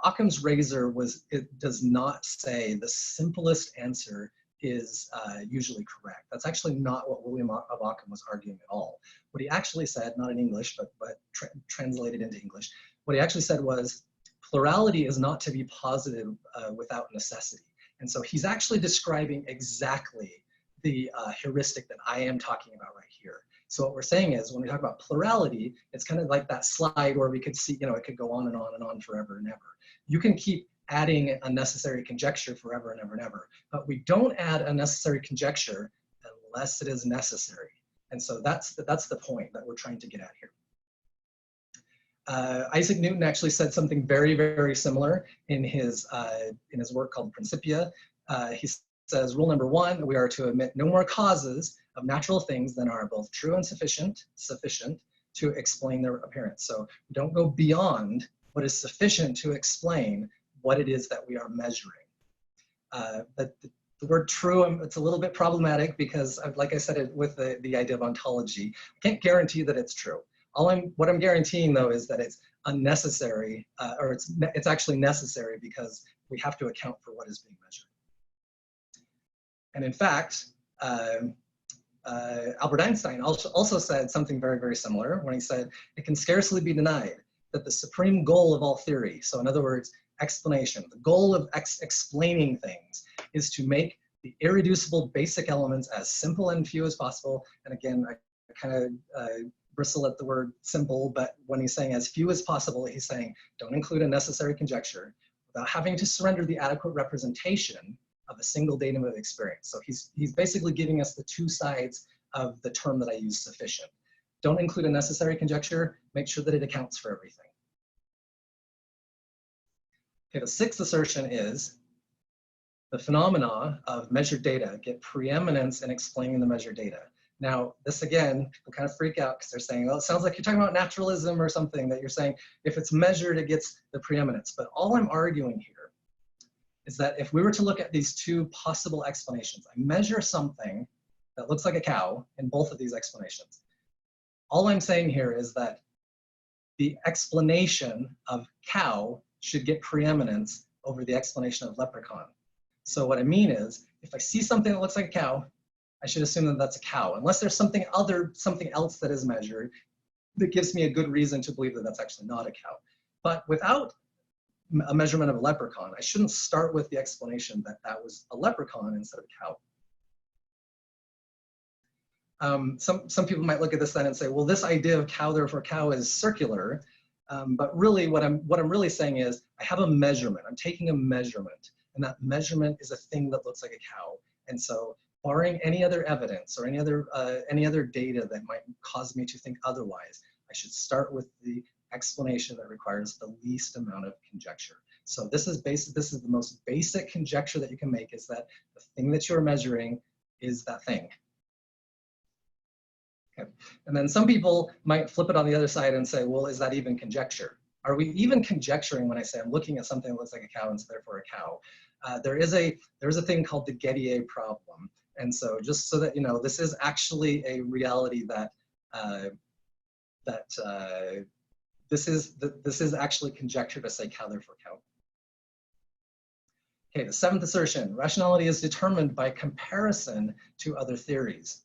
S2: Occam's razor it does not say the simplest answer is usually correct. That's actually not what William of Ockham was arguing at all. What he actually said, not in English, but translated into English, what he actually said was, plurality is not to be posited without necessity. And so he's actually describing exactly the heuristic that I am talking about right here. So what we're saying is, when we talk about plurality, it's kind of like that slide where we could see, it could go on and on and on forever and ever. You can keep adding unnecessary conjecture forever and ever and ever, but we don't add unnecessary conjecture unless it is necessary. And so that's the point that we're trying to get at here. Isaac Newton actually said something very, very similar in his work called Principia. He says, rule number 1, we are to admit no more causes of natural things than are both true and sufficient to explain their appearance. So we don't go beyond what is sufficient to explain what it is that we are measuring. The word true, it's a little bit problematic because, like I said, with the idea of ontology, I can't guarantee that it's true. What I'm guaranteeing, though, is that it's unnecessary, or it's actually necessary because we have to account for what is being measured. And in fact, Albert Einstein also said something very, very similar when he said, it can scarcely be denied that the supreme goal of all theory, so in other words, explanation, the goal of explaining things is to make the irreducible basic elements as simple and few as possible. And again, I kind of bristle at the word simple, but when he's saying as few as possible, he's saying don't include unnecessary conjecture without having to surrender the adequate representation of a single datum of experience. So he's basically giving us the two sides of the term that I use, sufficient. Don't include unnecessary conjecture, make sure that it accounts for everything. Okay, the 6th assertion is the phenomena of measured data get preeminence in explaining the measured data. Now, this again, people kind of freak out because they're saying, well, it sounds like you're talking about naturalism or something, that you're saying if it's measured, it gets the preeminence. But all I'm arguing here is that if we were to look at these two possible explanations, I measure something that looks like a cow in both of these explanations. All I'm saying here is that the explanation of cow should get preeminence over the explanation of leprechaun. So what I mean is, if I see something that looks like a cow, I should assume that that's a cow, unless there's something else that is measured that gives me a good reason to believe that that's actually not a cow. But without a measurement of a leprechaun, I shouldn't start with the explanation that that was a leprechaun instead of a cow. Some people might look at this then and say, well, this idea of cow, therefore cow, is circular. But really, what I'm really saying is, I have a measurement. I'm taking a measurement, and that measurement is a thing that looks like a cow. And so, barring any other evidence or any other data that might cause me to think otherwise, I should start with the explanation that requires the least amount of conjecture. So this is the most basic conjecture that you can make, is that the thing that you're measuring is that thing. Okay. And then some people might flip it on the other side and say, well, is that even conjecture? Are we even conjecturing when I say I'm looking at something that looks like a cow and so therefore a cow? There is a thing called the Gettier problem. And so just so that you know, this is actually a reality that this is actually conjecture to say cow, therefore cow. Okay, the 7th assertion, rationality is determined by comparison to other theories.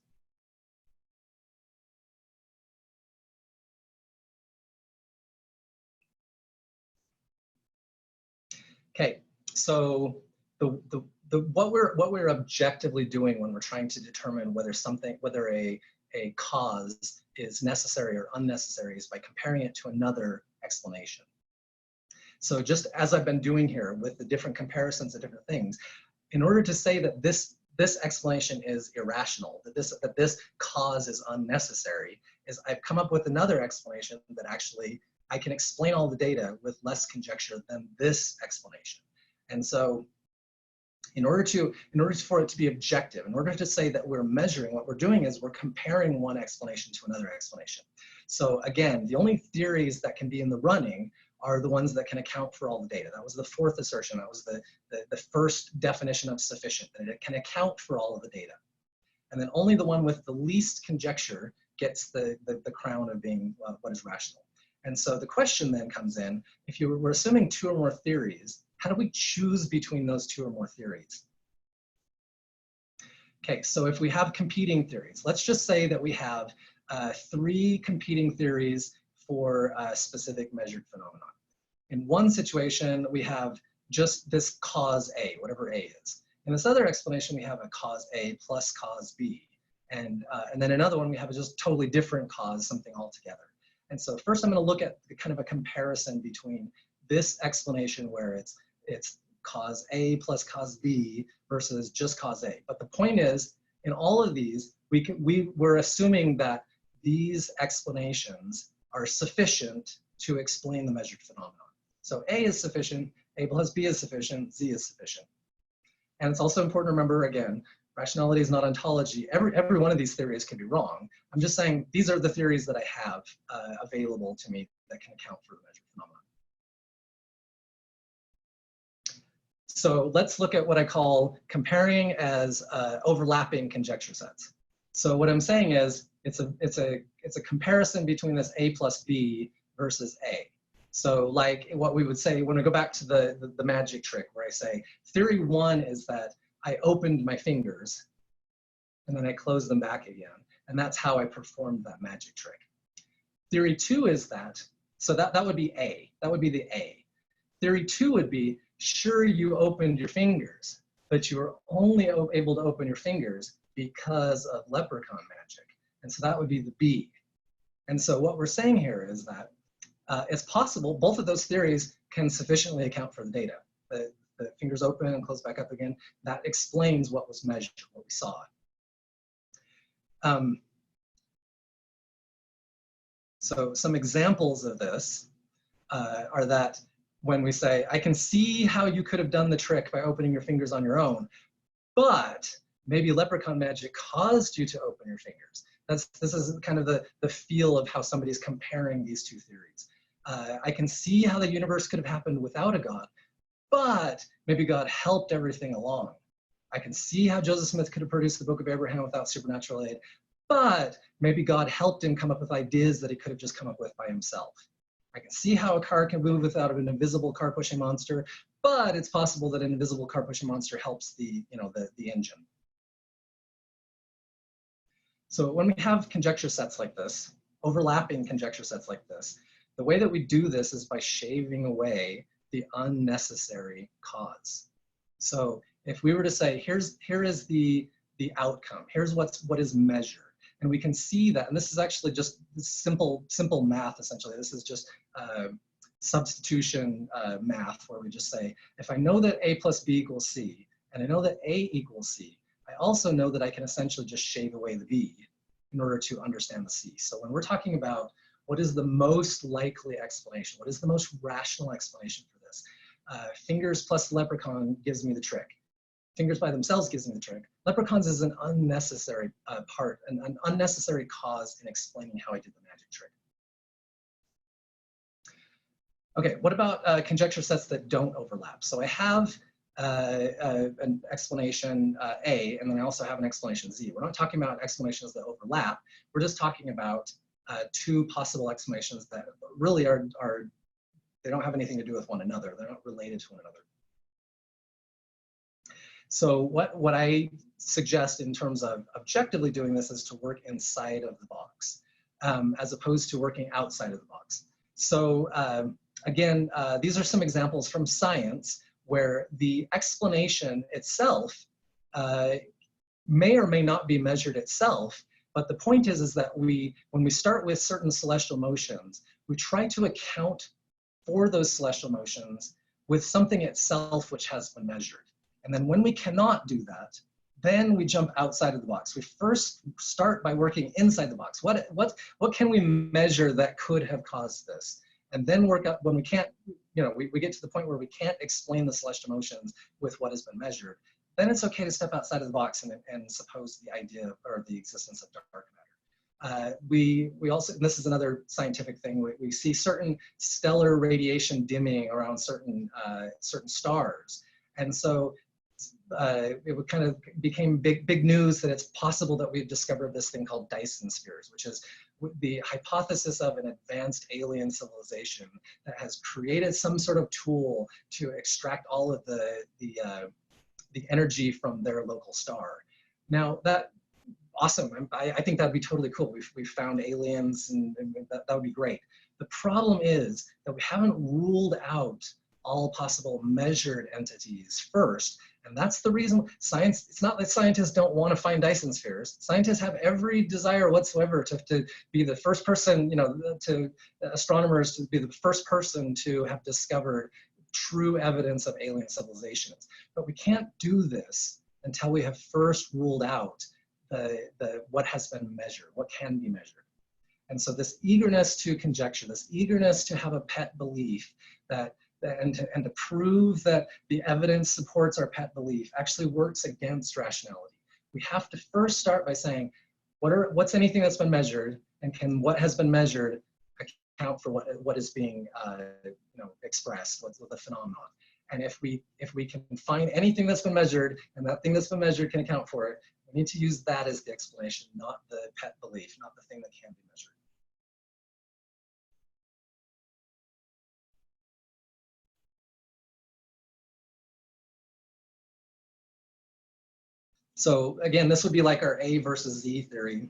S2: Okay, so what we're objectively doing when we're trying to determine whether a cause is necessary or unnecessary is by comparing it to another explanation. So just as I've been doing here with the different comparisons of different things, in order to say that this explanation is irrational, that this cause is unnecessary, is I've come up with another explanation that actually I can explain all the data with less conjecture than this explanation. And so in order for it to be objective, in order to say that we're measuring, what we're doing is we're comparing one explanation to another explanation. So again, the only theories that can be in the running are the ones that can account for all the data. That was the fourth assertion. That was the first definition of sufficient, that it can account for all of the data. And then only the one with the least conjecture gets the crown of being what is rational. And so the question then comes in, if we're assuming two or more theories, how do we choose between those two or more theories? Okay, so if we have competing theories, let's just say that we have 3 competing theories for a specific measured phenomenon. In one situation, we have just this cause A, whatever A is. In this other explanation, we have a cause A plus cause B. And then another one, we have a just totally different cause, something altogether. And so first I'm going to look at kind of a comparison between this explanation where it's cause A plus cause B versus just cause A. But the point is, in all of these, we're assuming that these explanations are sufficient to explain the measured phenomenon. So A is sufficient, A plus B is sufficient, Z is sufficient. And it's also important to remember, again, rationality is not ontology. Every one of these theories can be wrong. I'm just saying these are the theories that I have available to me that can account for the measured phenomenon. So let's look at what I call comparing as overlapping conjecture sets. So what I'm saying is it's a comparison between this A plus B versus A. So like what we would say when we go back to the magic trick where I say theory 1 is that I opened my fingers and then I closed them back again. And that's how I performed that magic trick. Theory 2 is that, so that would be A, that would be the A. Theory 2 would be, sure, you opened your fingers, but you were only able to open your fingers because of leprechaun magic. And so that would be the B. And so what we're saying here is that it's possible both of those theories can sufficiently account for the data. The fingers open and close back up again, that explains what was measured, what we saw. So some examples of this are that when we say, I can see how you could have done the trick by opening your fingers on your own, but maybe leprechaun magic caused you to open your fingers. This is kind of the feel of how somebody's comparing these two theories. I can see how the universe could have happened without a God, but maybe God helped everything along. I can see how Joseph Smith could have produced the Book of Abraham without supernatural aid, but maybe God helped him come up with ideas that he could have just come up with by himself. I can see how a car can move without an invisible car-pushing monster, but it's possible that an invisible car-pushing monster helps the engine. So when we have conjecture sets like this, overlapping conjecture sets like this, the way that we do this is by shaving away the unnecessary cause. So if we were to say, here is the outcome, here's what is measured, and we can see that, and this is actually just simple math essentially. This is just substitution math where we just say, if I know that A plus B equals C, and I know that A equals C, I also know that I can essentially just shave away the B in order to understand the C. So when we're talking about what is the most likely explanation, what is the most rational explanation for this, fingers plus leprechaun gives me the trick. Fingers by themselves gives me the trick. Leprechauns is an unnecessary part, an unnecessary cause in explaining how I did the magic trick. Okay, what about conjecture sets that don't overlap? So I have an explanation A, and then I also have an explanation Z. We're not talking about explanations that overlap. We're just talking about two possible explanations that really they don't have anything to do with one another. They're not related to one another. So what I suggest in terms of objectively doing this is to work inside of the box, as opposed to working outside of the box. So again, these are some examples from science where the explanation itself may or may not be measured itself, but the point is that when we start with certain celestial motions, we try to account for those celestial motions with something itself which has been measured. And then when we cannot do that, then we jump outside of the box. We first start by working inside the box. What can we measure that could have caused this? and then work up when we can't, we get to the point where we can't explain the celestial motions with what has been measured, then it's okay to step outside of the box and suppose the idea or the existence of dark matter. We also, and this is another scientific thing, we see certain stellar radiation dimming around certain stars, and so it would kind of became big news that it's possible that we've discovered this thing called Dyson spheres, which is the hypothesis of an advanced alien civilization that has created some sort of tool to extract all of the energy from their local star. Now that, awesome, I think that'd be totally cool. We've found aliens, and that would be great. The problem is that we haven't ruled out all possible measured entities first. And that's the reason science, it's not that scientists don't want to find Dyson spheres. Scientists have every desire whatsoever to be the first person, to astronomers to be the first person to have discovered true evidence of alien civilizations. But we can't do this until we have first ruled out what has been measured, what can be measured. And so this eagerness to conjecture, this eagerness to have a pet belief and to prove that the evidence supports our pet belief actually works against rationality. We have to first start by saying, what's anything that's been measured, and can what has been measured account for what is being expressed, what's the phenomenon. And if we can find anything that's been measured, and that thing that's been measured can account for it, we need to use that as the explanation, not the pet belief, not the thing that can be measured. So again, this would be like our A versus Z theory.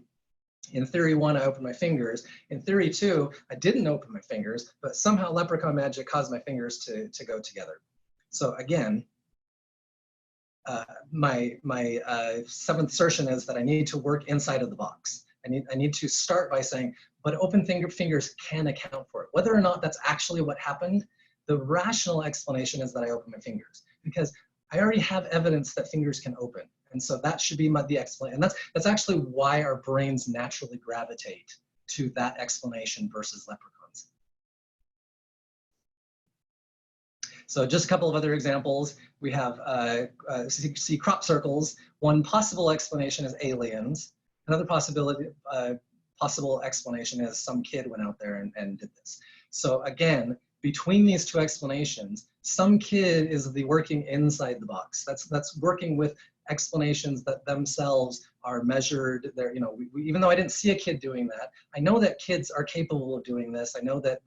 S2: In theory 1, I opened my fingers. In theory 2, I didn't open my fingers, but somehow leprechaun magic caused my fingers to go together. So again, my seventh assertion is that I need to work inside of the box. I need to start by saying, but open fingers can account for it. Whether or not that's actually what happened, the rational explanation is that I open my fingers, because I already have evidence that fingers can open. And so that should be the explanation. And that's actually why our brains naturally gravitate to that explanation versus leprechauns. So just a couple of other examples. We have see crop circles. One possible explanation is aliens. Another possible explanation is some kid went out there and did this. So again, between these two explanations, some kid is working inside the box. That's working with explanations that themselves are measured. They're, even though I didn't see a kid doing that, I know that kids are capable of doing this. I know that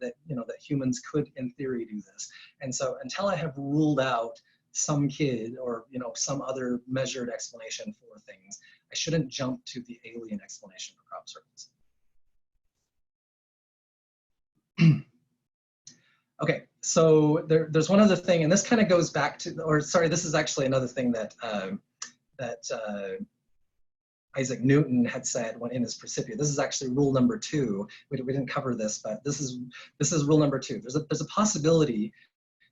S2: humans could, in theory, do this. And so until I have ruled out some kid or some other measured explanation for things, I shouldn't jump to the alien explanation for crop circles. Okay, so there's one other thing, and this kind of goes back to, this is actually another thing that Isaac Newton had said when in his Principia. This is actually rule number 2. We didn't cover this, but this is rule number 2. There's a possibility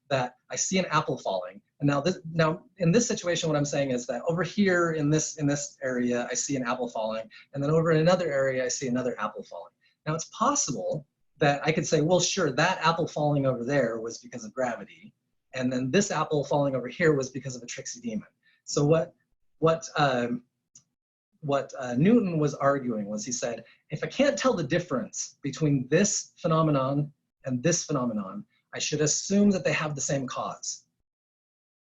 S2: that I see an apple falling, and now in this situation, what I'm saying is that over here in this area, I see an apple falling, and then over in another area, I see another apple falling. Now it's possible that I could say, well, sure, that apple falling over there was because of gravity, and then this apple falling over here was because of a tricksy demon. So what Newton was arguing was, he said, if I can't tell the difference between this phenomenon and this phenomenon, I should assume that they have the same cause.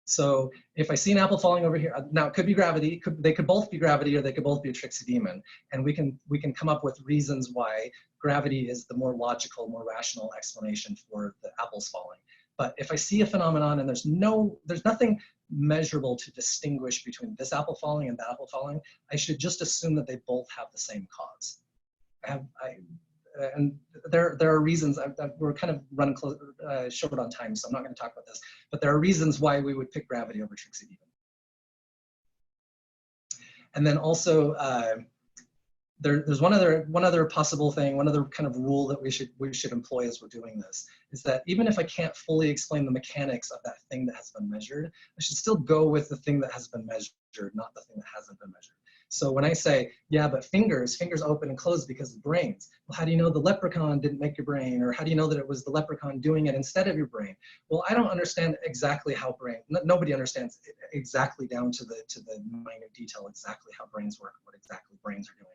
S2: So if I see an apple falling over here, now it could be gravity, they could both be gravity, or they could both be a tricksy demon, and we can come up with reasons why gravity is the more logical, more rational explanation for the apples falling. But if I see a phenomenon and there's nothing measurable to distinguish between this apple falling and that apple falling, I should just assume that they both have the same cause. And there are reasons. We're kind of running short on time, so I'm not going to talk about this. But there are reasons why we would pick gravity over tricksy demon. And then also, there's one other possible thing, one other kind of rule that we should employ as we're doing this, is that even if I can't fully explain the mechanics of that thing that has been measured, I should still go with the thing that has been measured, not the thing that hasn't been measured. So when I say, yeah, but fingers open and close because of brains. Well, how do you know the leprechaun didn't make your brain? Or how do you know that it was the leprechaun doing it instead of your brain? Well, I don't understand exactly how nobody understands exactly down to the minute detail exactly how brains work, what exactly brains are doing.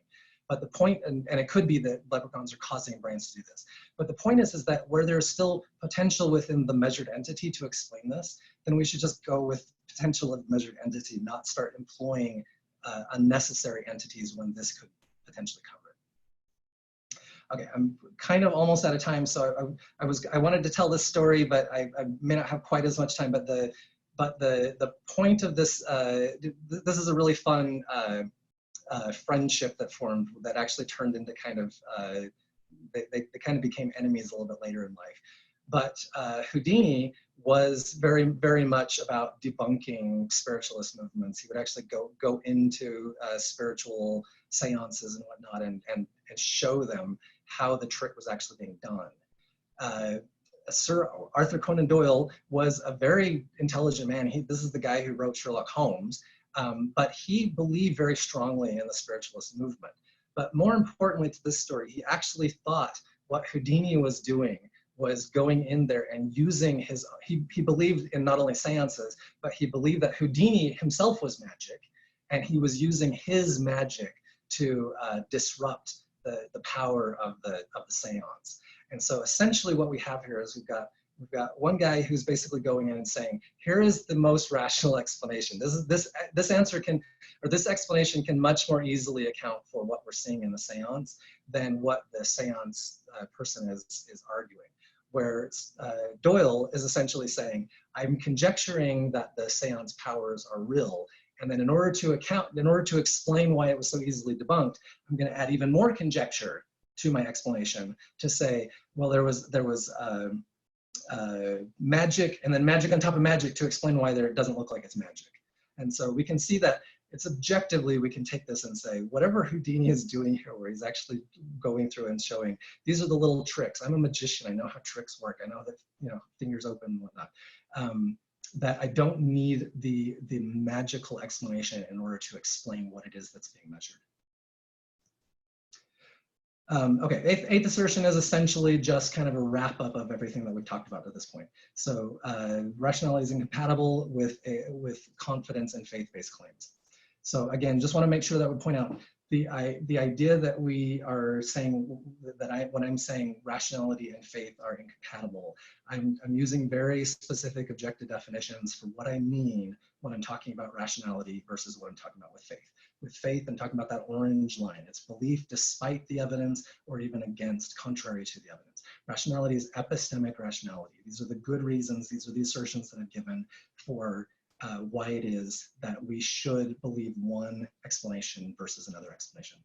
S2: But the point, and it could be that leprechauns are causing brains to do this, but the point is that where there's still potential within the measured entity to explain this, then we should just go with potential of measured entity, not start employing unnecessary entities when this could potentially cover it. Okay, I'm kind of almost out of time, so I wanted to tell this story, but I may not have quite as much time. But the point of this, this is a really fun friendship that formed that actually turned into kind of they kind of became enemies a little bit later in life. But Houdini was very much about debunking spiritualist movements. He would actually go into spiritual seances and whatnot and show them how the trick was actually being done. Sir Arthur Conan Doyle was a very intelligent man. This is the guy who wrote Sherlock Holmes, but he believed very strongly in the spiritualist movement. But more importantly to this story, he actually thought what Houdini was doing was going in there and using his, he believed in not only seances, but he believed that Houdini himself was magic, and he was using his magic to disrupt the power of the seance. And so essentially what we have here is we've got one guy who's basically going in and saying, here is the most rational explanation. This answer can, or this explanation can much more easily account for what we're seeing in the seance than what the seance person is arguing. Where Doyle is essentially saying, I'm conjecturing that the seance powers are real. And then in order to explain why it was so easily debunked, I'm going to add even more conjecture to my explanation to say, well, there was magic and then magic on top of magic to explain why it doesn't look like it's magic. And so we can see that it's objectively, we can take this and say, whatever Houdini is doing here, where he's actually going through and showing, these are the little tricks. I'm a magician. I know how tricks work. I know that, fingers open and whatnot. That I don't need the magical explanation in order to explain what it is that's being measured. Okay, eighth assertion is essentially just kind of a wrap up of everything that we've talked about at this point. So rationality is incompatible with confidence and faith-based claims. So again, just want to make sure that we point out the idea that we are saying that when I'm saying rationality and faith are incompatible, I'm using very specific objective definitions for what I mean when I'm talking about rationality versus what I'm talking about with faith. With faith, I'm talking about that orange line. It's belief despite the evidence or even against, contrary to the evidence. Rationality is epistemic rationality. These are the good reasons, these are the assertions that I've given for why it is that we should believe one explanation versus another explanation.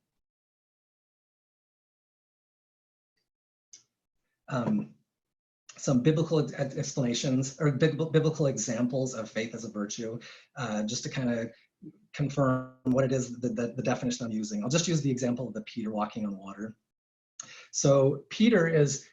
S2: Some biblical explanations or biblical examples of faith as a virtue, just to kind of confirm what it is, the definition I'm using. I'll just use the example of the Peter walking on water. So Peter is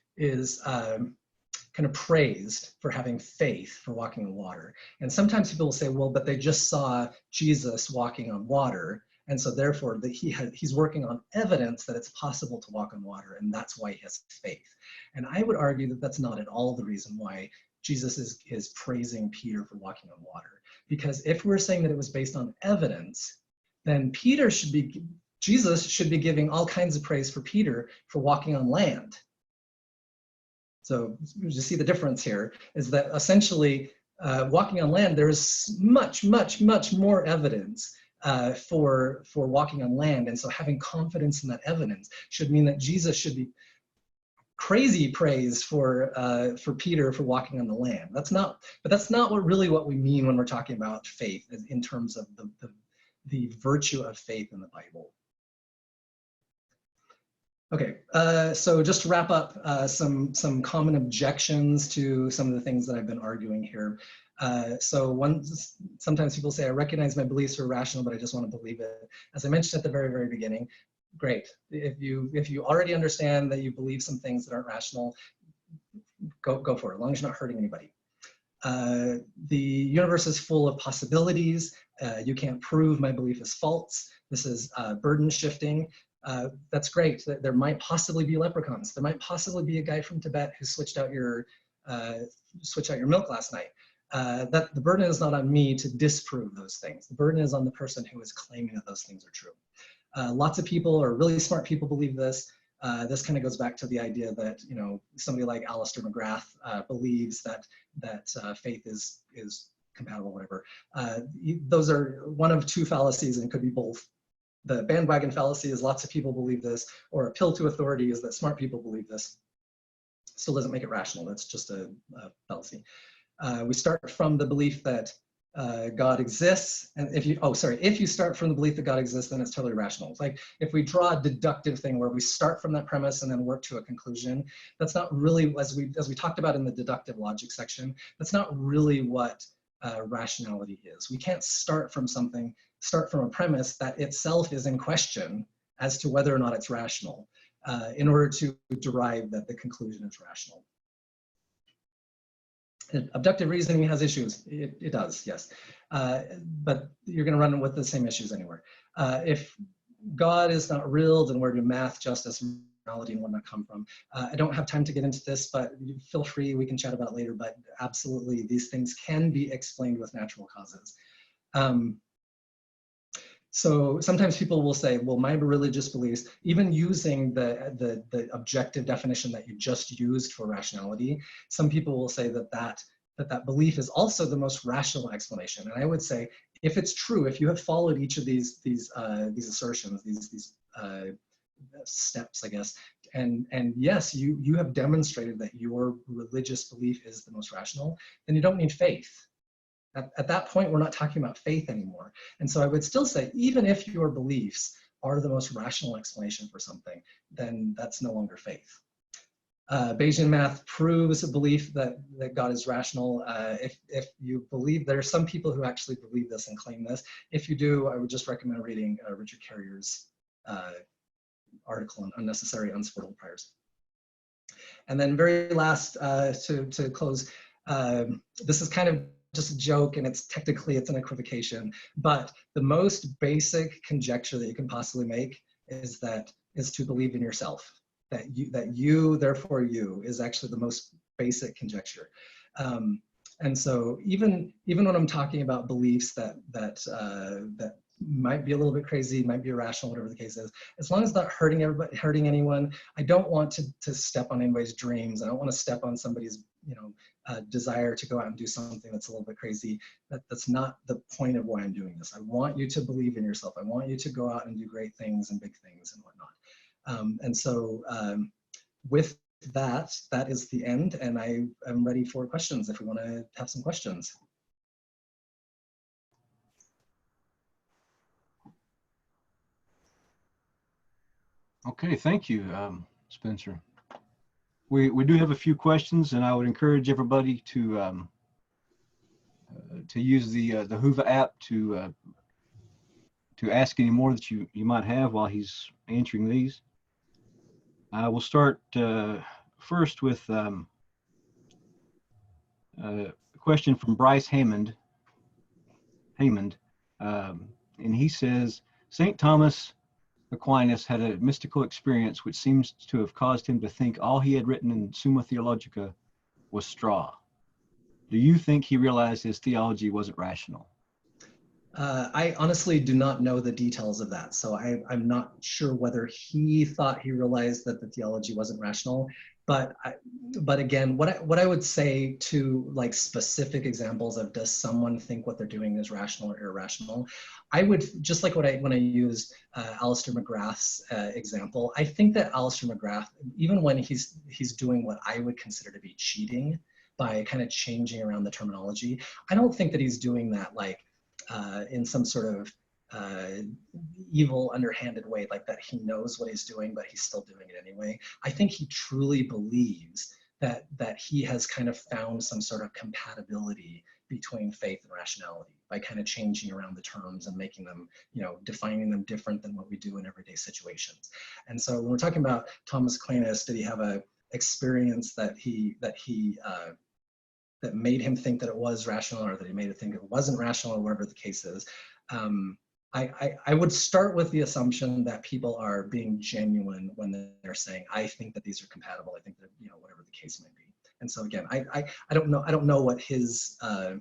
S2: kind of praised for having faith for walking on water. And sometimes people will say, well, but they just saw Jesus walking on water. And so therefore he's working on evidence that it's possible to walk on water, and that's why he has faith. And I would argue that that's not at all the reason why Jesus is praising Peter for walking on water. Because if we're saying that it was based on evidence, then Jesus should be giving all kinds of praise for Peter for walking on land. So you see the difference here is that essentially walking on land, there's much more evidence for walking on land. And so having confidence in that evidence should mean that Jesus should be crazy praise for Peter for walking on the land. But that's not what we mean when we're talking about faith in terms of the virtue of faith in the Bible. Okay, so just to wrap up, some common objections to some of the things that I've been arguing here. Sometimes people say, I recognize my beliefs are rational, but I just want to believe it. As I mentioned at the very beginning, great. If you already understand that you believe some things that aren't rational, go for it, as long as you're not hurting anybody. The universe is full of possibilities. You can't prove my belief is false. This is burden shifting. That's great. There might possibly be leprechauns. There might possibly be a guy from Tibet who switched out your milk last night. That the burden is not on me to disprove those things. The burden is on the person who is claiming that those things are true. Lots of people, or really smart people, believe this. This kind of goes back to the idea that, you know, somebody like Alistair McGrath believes that faith is compatible, whatever. Those are one of two fallacies, and could be both. The bandwagon fallacy is lots of people believe this, or appeal to authority is that smart people believe this. Still doesn't make it rational. That's just a fallacy. We start from the belief that God exists, and if you start from the belief that God exists, then it's totally rational. It's like if we draw a deductive thing where we start from that premise and then work to a conclusion, that's not really, as we talked about in the deductive logic section, that's not really what rationality is. We can't start from a premise that itself is in question as to whether or not it's rational in order to derive that the conclusion is rational. Abductive reasoning has issues. It does, yes. But you're going to run with the same issues anywhere. If God is not real, then where do math, justice, morality, and whatnot come from? I don't have time to get into this, but feel free. We can chat about it later. But absolutely, these things can be explained with natural causes. So sometimes people will say, well, my religious beliefs, even using the objective definition that you just used for rationality, some people will say that belief is also the most rational explanation. And I would say, if it's true, if you have followed each of these assertions, these steps, I guess, and yes, you have demonstrated that your religious belief is the most rational, then you don't need faith. At that point, we're not talking about faith anymore. And so I would still say, even if your beliefs are the most rational explanation for something, then that's no longer faith. Bayesian math proves a belief that God is rational. If you believe, there are some people who actually believe this and claim this. If you do, I would just recommend reading Richard Carrier's article on unnecessary unsupportable priors. And then very last, to close, this is kind of just a joke, and it's an equivocation, but the most basic conjecture that you can possibly make is to believe in yourself, that you therefore you is actually the most basic conjecture. And so even when I'm talking about beliefs that might be a little bit crazy, might be irrational, whatever the case is, as long as it's not hurting anyone, I don't want to step on anybody's dreams. I don't want to step on somebody's desire to go out and do something that's a little bit crazy. That's not the point of why I'm doing this. I want you to believe in yourself. I want you to go out and do great things and big things and whatnot. And so with that is the end, and I am ready for questions if we want to have some questions.
S1: Okay, thank you, Spencer. We do have a few questions, and I would encourage everybody to use the Whova app to ask any more that you might have while he's answering these. We'll start first with a question from Bryce Hammond, and he says, St. Thomas Aquinas had a mystical experience which seems to have caused him to think all he had written in Summa Theologica was straw. Do you think he realized his theology wasn't rational?
S2: I honestly do not know the details of that, so I'm not sure whether he thought he realized that the theology wasn't rational. But again, what I would say to like specific examples of does someone think what they're doing is rational or irrational, I would just like when I used Alistair McGrath's example. I think that Alistair McGrath, even when he's doing what I would consider to be cheating by kind of changing around the terminology, I don't think that he's doing that like in some sort of evil, underhanded way, like that he knows what he's doing, but he's still doing it anyway. I think he truly believes that he has kind of found some sort of compatibility between faith and rationality by kind of changing around the terms and making them, defining them different than what we do in everyday situations. And so when we're talking about Thomas Aquinas, did he have a experience that made him think that it was rational, or that he made him think it wasn't rational, or whatever the case is? I would start with the assumption that people are being genuine when they're saying, I think that these are compatible. I think that, you know, whatever the case may be. And so again, I don't know what his, I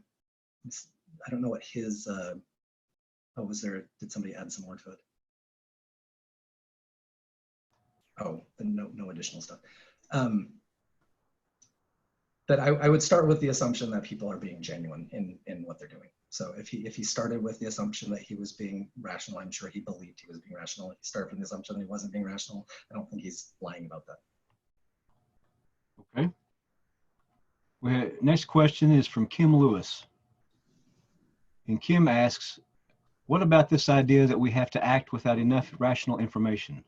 S2: don't know what his, oh, was there, did somebody add some more to it? Oh, no additional stuff. That I would start with the assumption that people are being genuine in what they're doing. So if he started with the assumption that he was being rational, I'm sure he believed he was being rational. If he started from the assumption that he wasn't being rational, I don't think he's lying about that.
S1: Okay. Next question is from Kim Lewis. And Kim asks, what about this idea that we have to act without enough rational information?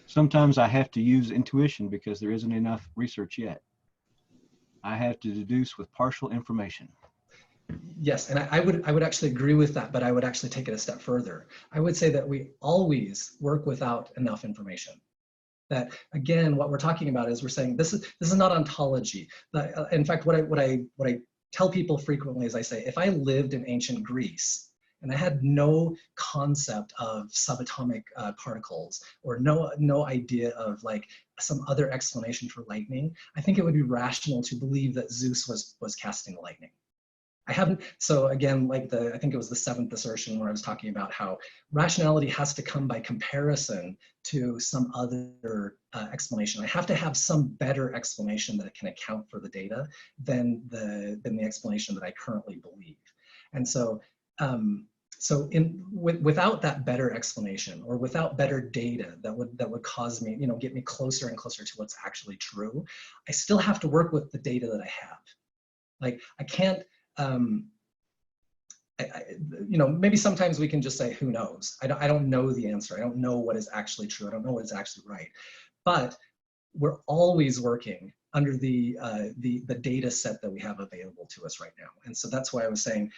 S1: Sometimes I have to use intuition because there isn't enough research yet. I have to deduce with partial information.
S2: Yes, and I would actually agree with that, but I would actually take it a step further. I would say that we always work without enough information. That again, what we're talking about is we're saying this is not ontology. In fact, what I tell people frequently is I say, if I lived in ancient Greece and I had no concept of subatomic particles or no idea of like some other explanation for lightning, I think it would be rational to believe that Zeus was casting lightning. I haven't, so again, like I think it was the 7th assertion where I was talking about how rationality has to come by comparison to some other explanation. I have to have some better explanation that can account for the data than the explanation that I currently believe. And so, without that better explanation or without better data that would cause me, you know, get me closer and closer to what's actually true, I still have to work with the data that I have. Like I can't, you know, maybe sometimes we can just say, who knows? I don't know the answer. I don't know what is actually true. I don't know what is actually right. But we're always working under the data set that we have available to us right now. And so that's why I was saying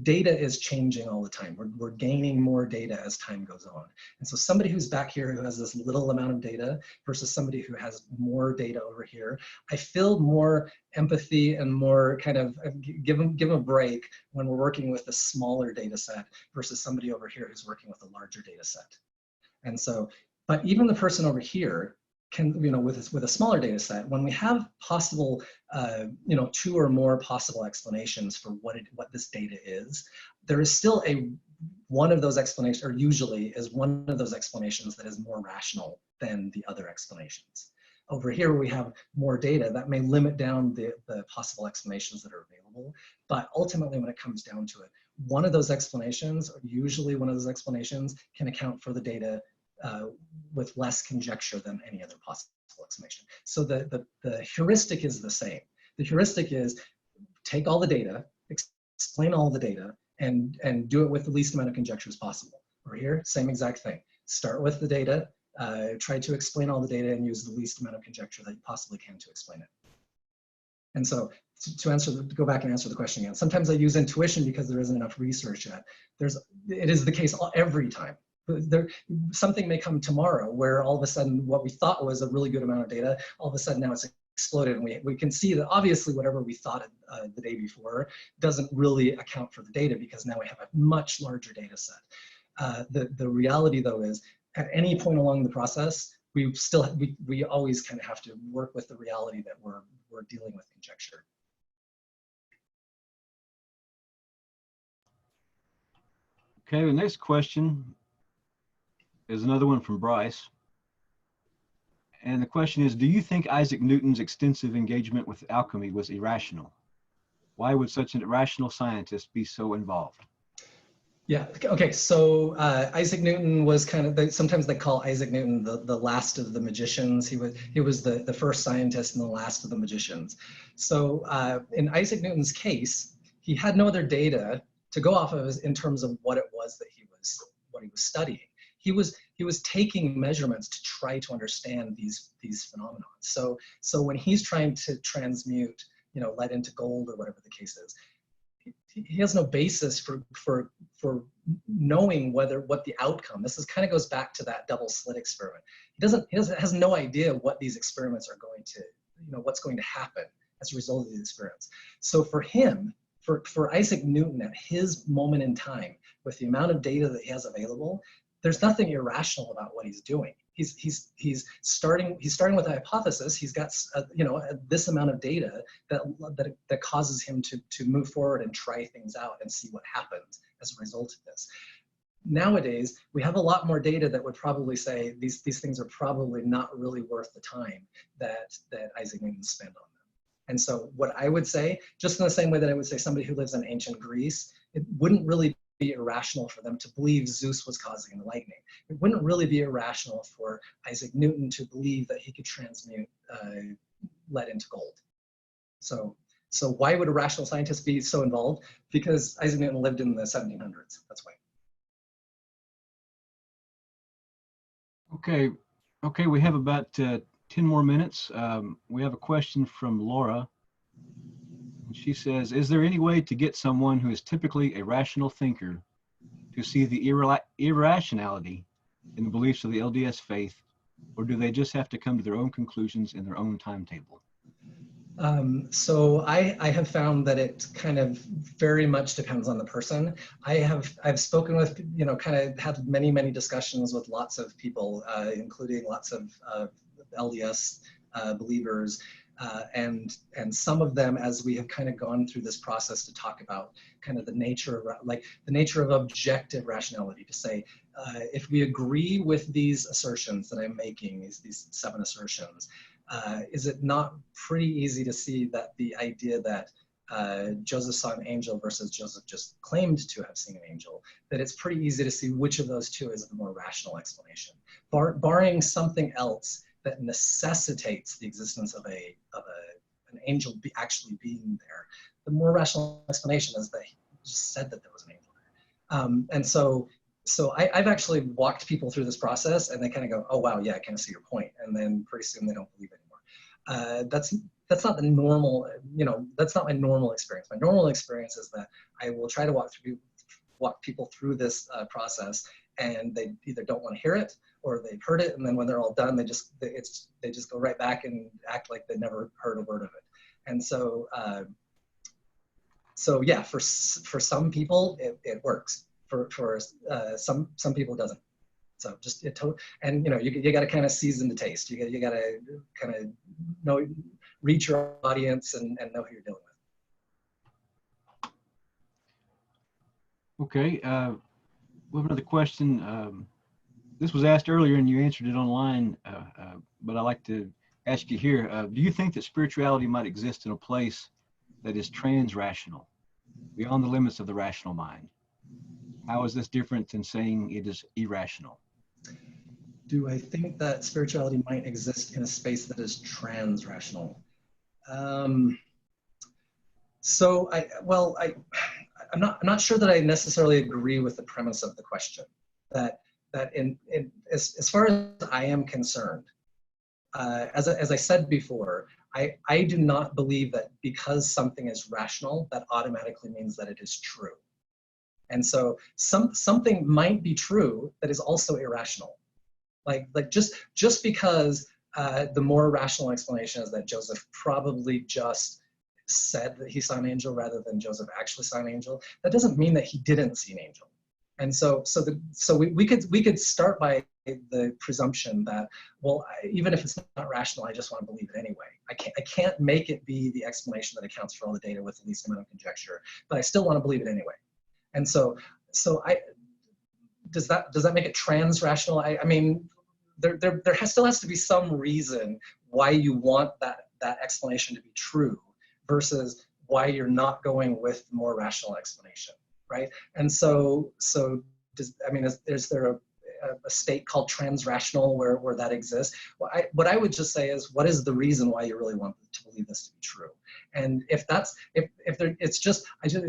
S2: data is changing all the time. We're gaining more data as time goes on. And so somebody who's back here who has this little amount of data versus somebody who has more data over here, I feel more empathy and more kind of give them a break when we're working with a smaller data set versus somebody over here who's working with a larger data set. And so, but even the person over here can, you know, with a smaller data set, when we have possible, you know, 2 or more possible explanations for what this data is, there is still one of those explanations, or usually is one of those explanations that is more rational than the other explanations. Over here, we have more data that may limit down the possible explanations that are available, but ultimately, when it comes down to it, one of those explanations, or usually one of those explanations, can account for the data with less conjecture than any other possible explanation. So the heuristic is the same. The heuristic is take all the data, explain all the data, and do it with the least amount of conjecture as possible. Over here, same exact thing. Start with the data, try to explain all the data and use the least amount of conjecture that you possibly can to explain it. And so to go back and answer the question again, sometimes I use intuition because there isn't enough research yet. It is the case every time. Something may come tomorrow where all of a sudden what we thought was a really good amount of data, all of a sudden now it's exploded, and we can see that obviously whatever we thought the day before doesn't really account for the data because now we have a much larger data set. The reality though is at any point along the process, we always kind of have to work with the reality that we're dealing with conjecture.
S1: Okay, the next question is another one from Bryce. And the question is, do you think Isaac Newton's extensive engagement with alchemy was irrational? Why would such an irrational scientist be so involved?
S2: Yeah, okay, so Isaac Newton was kind of, sometimes they call Isaac Newton the last of the magicians. He was the first scientist and the last of the magicians. So in Isaac Newton's case, he had no other data to go off of in terms of what it was that he was studying. He was taking measurements to try to understand these phenomena. So when he's trying to transmute, you know, lead into gold or whatever the case is, he has no basis for knowing what the outcome. This kind of goes back to that double slit experiment. He has no idea what these experiments are going to, you know, what's going to happen as a result of these experiments. So for him, for Isaac Newton at his moment in time, with the amount of data that he has available, there's nothing irrational about what he's doing. He's starting with a hypothesis. He's got this amount of data that causes him to move forward and try things out and see what happens as a result of this. Nowadays, we have a lot more data that would probably say these things are probably not really worth the time that Isaac Newton spent on them. And so what I would say, just in the same way that I would say somebody who lives in ancient Greece, it wouldn't really be irrational for them to believe Zeus was causing the lightning. It wouldn't really be irrational for Isaac Newton to believe that he could transmute lead into gold. So why would a rational scientist be so involved? Because Isaac Newton lived in the 1700s, that's why.
S1: Okay, we have about 10 more minutes. We have a question from Laura. She says, is there any way to get someone who is typically a rational thinker to see the irrationality in the beliefs of the LDS faith, or do they just have to come to their own conclusions in their own timetable?
S2: So I have found that it kind of very much depends on the person. I've spoken with, kind of had many discussions with lots of people, including lots of LDS believers, and some of them, as we have kind of gone through this process to talk about kind of the nature of objective rationality, to say, if we agree with these assertions that I'm making, these 7 assertions, is it not pretty easy to see that the idea that Joseph saw an angel versus Joseph just claimed to have seen an angel, that it's pretty easy to see which of those two is the more rational explanation, barring something else that necessitates the existence of an angel actually being there. The more rational explanation is that he just said that there was an angel there. And so I've actually walked people through this process, and they kind of go, oh wow, yeah, I kind of see your point, and then pretty soon they don't believe anymore. That's not the normal, that's not my normal experience. My normal experience is that I will try to walk people through this process, and they either don't want to hear it, or they've heard it, and then when they're all done, they just go right back and act like they never heard a word of it. And so yeah, for some people it works. For some people it doesn't. So just and you got to kind of season the taste. You got to kind of read your audience and know who you're dealing with.
S1: Okay, we have another question. This was asked earlier and you answered it online, but I'd like to ask you here. Do you think that spirituality might exist in a place that is trans-rational, beyond the limits of the rational mind? How is this different than saying it is irrational?
S2: Do I think that spirituality might exist in a space that is trans-rational? So I'm not sure that I necessarily agree with the premise of the question. That as far as I am concerned, as I said before, I do not believe that because something is rational, that automatically means that it is true. And so something might be true that is also irrational. Like just because the more rational explanation is that Joseph probably just said that he saw an angel rather than Joseph actually saw an angel, that doesn't mean that he didn't see an angel. And so we could start by the presumption that, well, even if it's not rational, I just want to believe it anyway. I can't make it be the explanation that accounts for all the data with the least amount of conjecture, but I still want to believe it anyway. And so does that make it trans-rational? I mean, there still has to be some reason why you want that explanation to be true versus why you're not going with the more rational explanation, right? And so is there a state called trans-rational where that exists? Well, what I would just say is, what is the reason why you really want to believe this to be true? And if it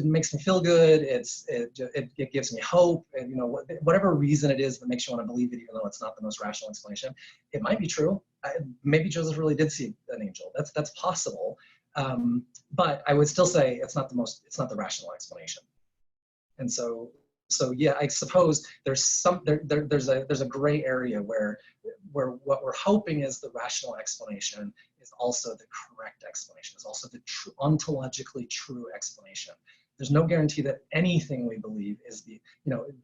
S2: makes me feel good, it gives me hope, and whatever reason it is that makes you want to believe it, even though it's not the most rational explanation, it might be true. Maybe Joseph really did see an angel. That's possible, but I would still say it's not the rational explanation. And so yeah, I suppose there's a gray area where what we're hoping is the rational explanation is also the correct explanation, is also the ontologically true explanation. There's no guarantee that anything we believe is the,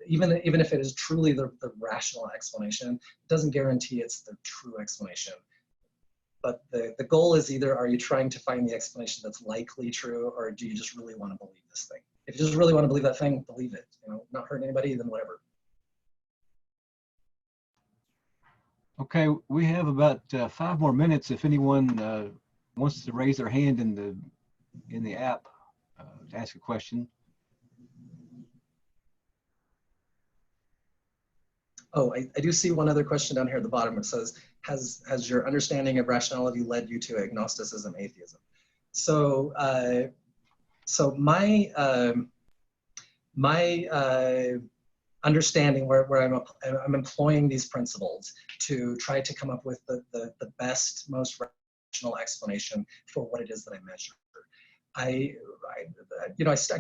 S2: even if it is truly the rational explanation, it doesn't guarantee it's the true explanation. But the goal is either are you trying to find the explanation that's likely true, or do you just really want to believe this thing? If you just really want to believe that thing, believe it. Not hurting anybody, then whatever.
S1: Okay, we have about 5 more minutes. If anyone wants to raise their hand in the app to ask a question.
S2: Oh, I do see one other question down here at the bottom. It says, has your understanding of rationality led you to agnosticism, atheism? So, my understanding where I'm employing these principles to try to come up with the best, most rational explanation for what it is that I measure. I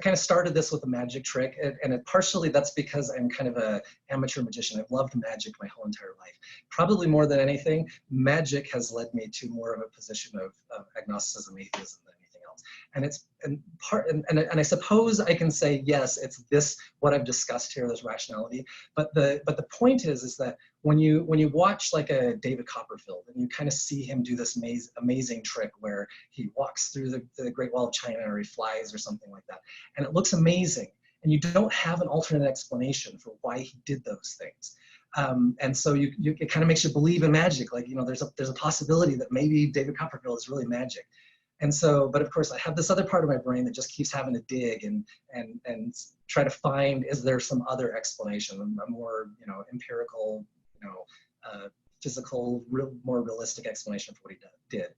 S2: kind of started this with a magic trick, and partially that's because I'm kind of an amateur magician. I've loved magic my whole entire life. Probably more than anything, magic has led me to more of a position of agnosticism, atheism than anything else. And I suppose I can say, yes, it's this, what I've discussed here, this rationality. But the point is that when you watch like a David Copperfield and you kind of see him do this amazing trick where he walks through the Great Wall of China or he flies or something like that, and it looks amazing, and you don't have an alternate explanation for why he did those things. And so it kind of makes you believe in magic. Like, there's a possibility that maybe David Copperfield is really magic. And so, but of course, I have this other part of my brain that just keeps having to dig and try to find, is there some other explanation, a more empirical, physical, more realistic explanation for what he did.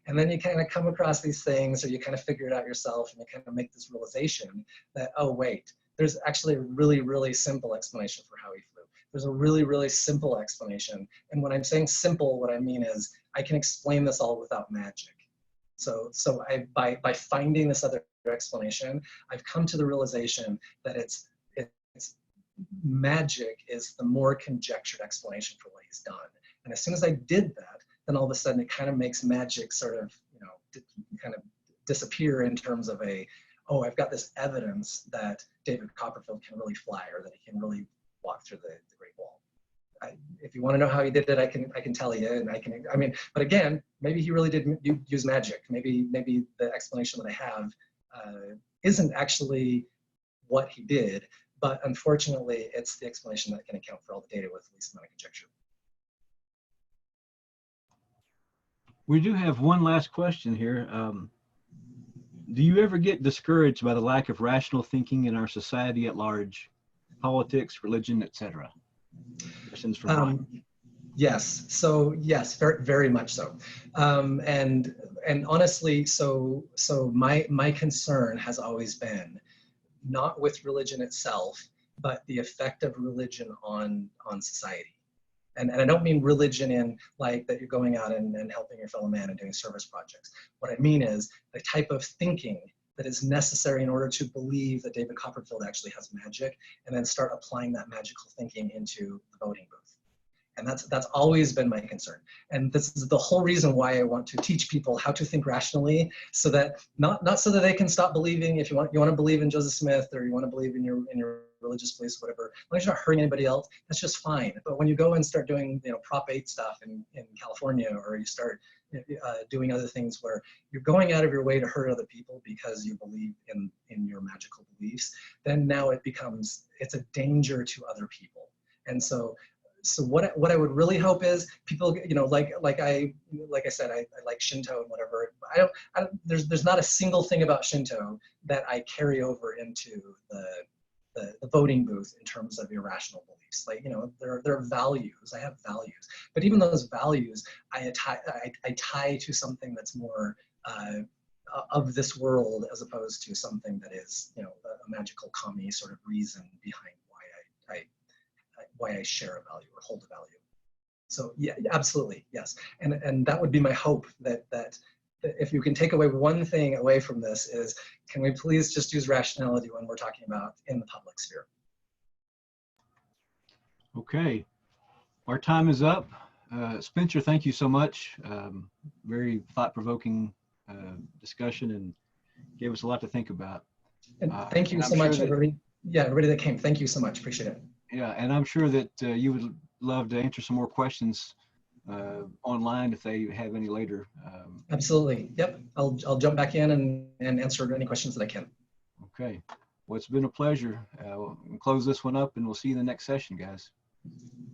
S2: And then you kind of come across these things, or you kind of figure it out yourself, and you kind of make this realization that, oh wait, there's actually a really, really simple explanation for how he flew. There's a really, really simple explanation. And when I'm saying simple, what I mean is I can explain this all without magic. So by finding this other explanation, I've come to the realization that it's magic is the more conjectured explanation for what he's done. And as soon as I did that, then all of a sudden it kind of makes magic sort of, kind of disappear in terms of oh, I've got this evidence that David Copperfield can really fly, or that he can really walk through the Great Wall. If you want to know how he did it, I can tell you, and but again, maybe he really did use magic. Maybe the explanation that I have isn't actually what he did, but unfortunately, it's the explanation that can account for all the data with the least amount of conjecture.
S1: We do have one last question here. Do you ever get discouraged by the lack of rational thinking in our society at large, politics, religion, etc.? Questions from Ryan.
S2: Yes. So yes, very, very much so. And honestly, so my concern has always been not with religion itself, but the effect of religion on society. And I don't mean religion in like that you're going out and helping your fellow man and doing service projects. What I mean is the type of thinking that is necessary in order to believe that David Copperfield actually has magic, and then start applying that magical thinking into the voting booth. And that's always been my concern. And this is the whole reason why I want to teach people how to think rationally, so that not so that they can stop believing. If you want to believe in Joseph Smith, or you want to believe in your religious beliefs, whatever, as long as you're not hurting anybody else, that's just fine. But when you go and start doing Prop 8 stuff in California, or you start doing other things where you're going out of your way to hurt other people because you believe in your magical beliefs, then now it's a danger to other people. And so what I would really hope is people, like I said, I like Shinto and whatever. There's not a single thing about Shinto that I carry over into the voting booth in terms of irrational beliefs. Like, there are values. I have values, but even those values, I tie to something that's more of this world, as opposed to something that is, a magical commie sort of reason behind why I share a value or hold a value. So yeah, absolutely, yes. And that would be my hope, that if you can take away one thing away from this is, can we please just use rationality when we're talking about in the public sphere? Okay.
S1: Our time is up. Spencer, thank you so much. Very thought-provoking discussion, and gave us a lot to think about.
S2: And thank you
S1: and
S2: so
S1: I'm sure
S2: much,
S1: that,
S2: everybody. Yeah, everybody that came. Thank you so much. Appreciate it.
S1: yeah, and I'm sure that you would love to answer some more questions online if they have any later.
S2: Absolutely. Yep. I'll jump back in and answer any questions that I can.
S1: Okay. Well, it's been a pleasure. We'll close this one up and we'll see you in the next session, guys.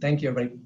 S2: Thank you, everybody.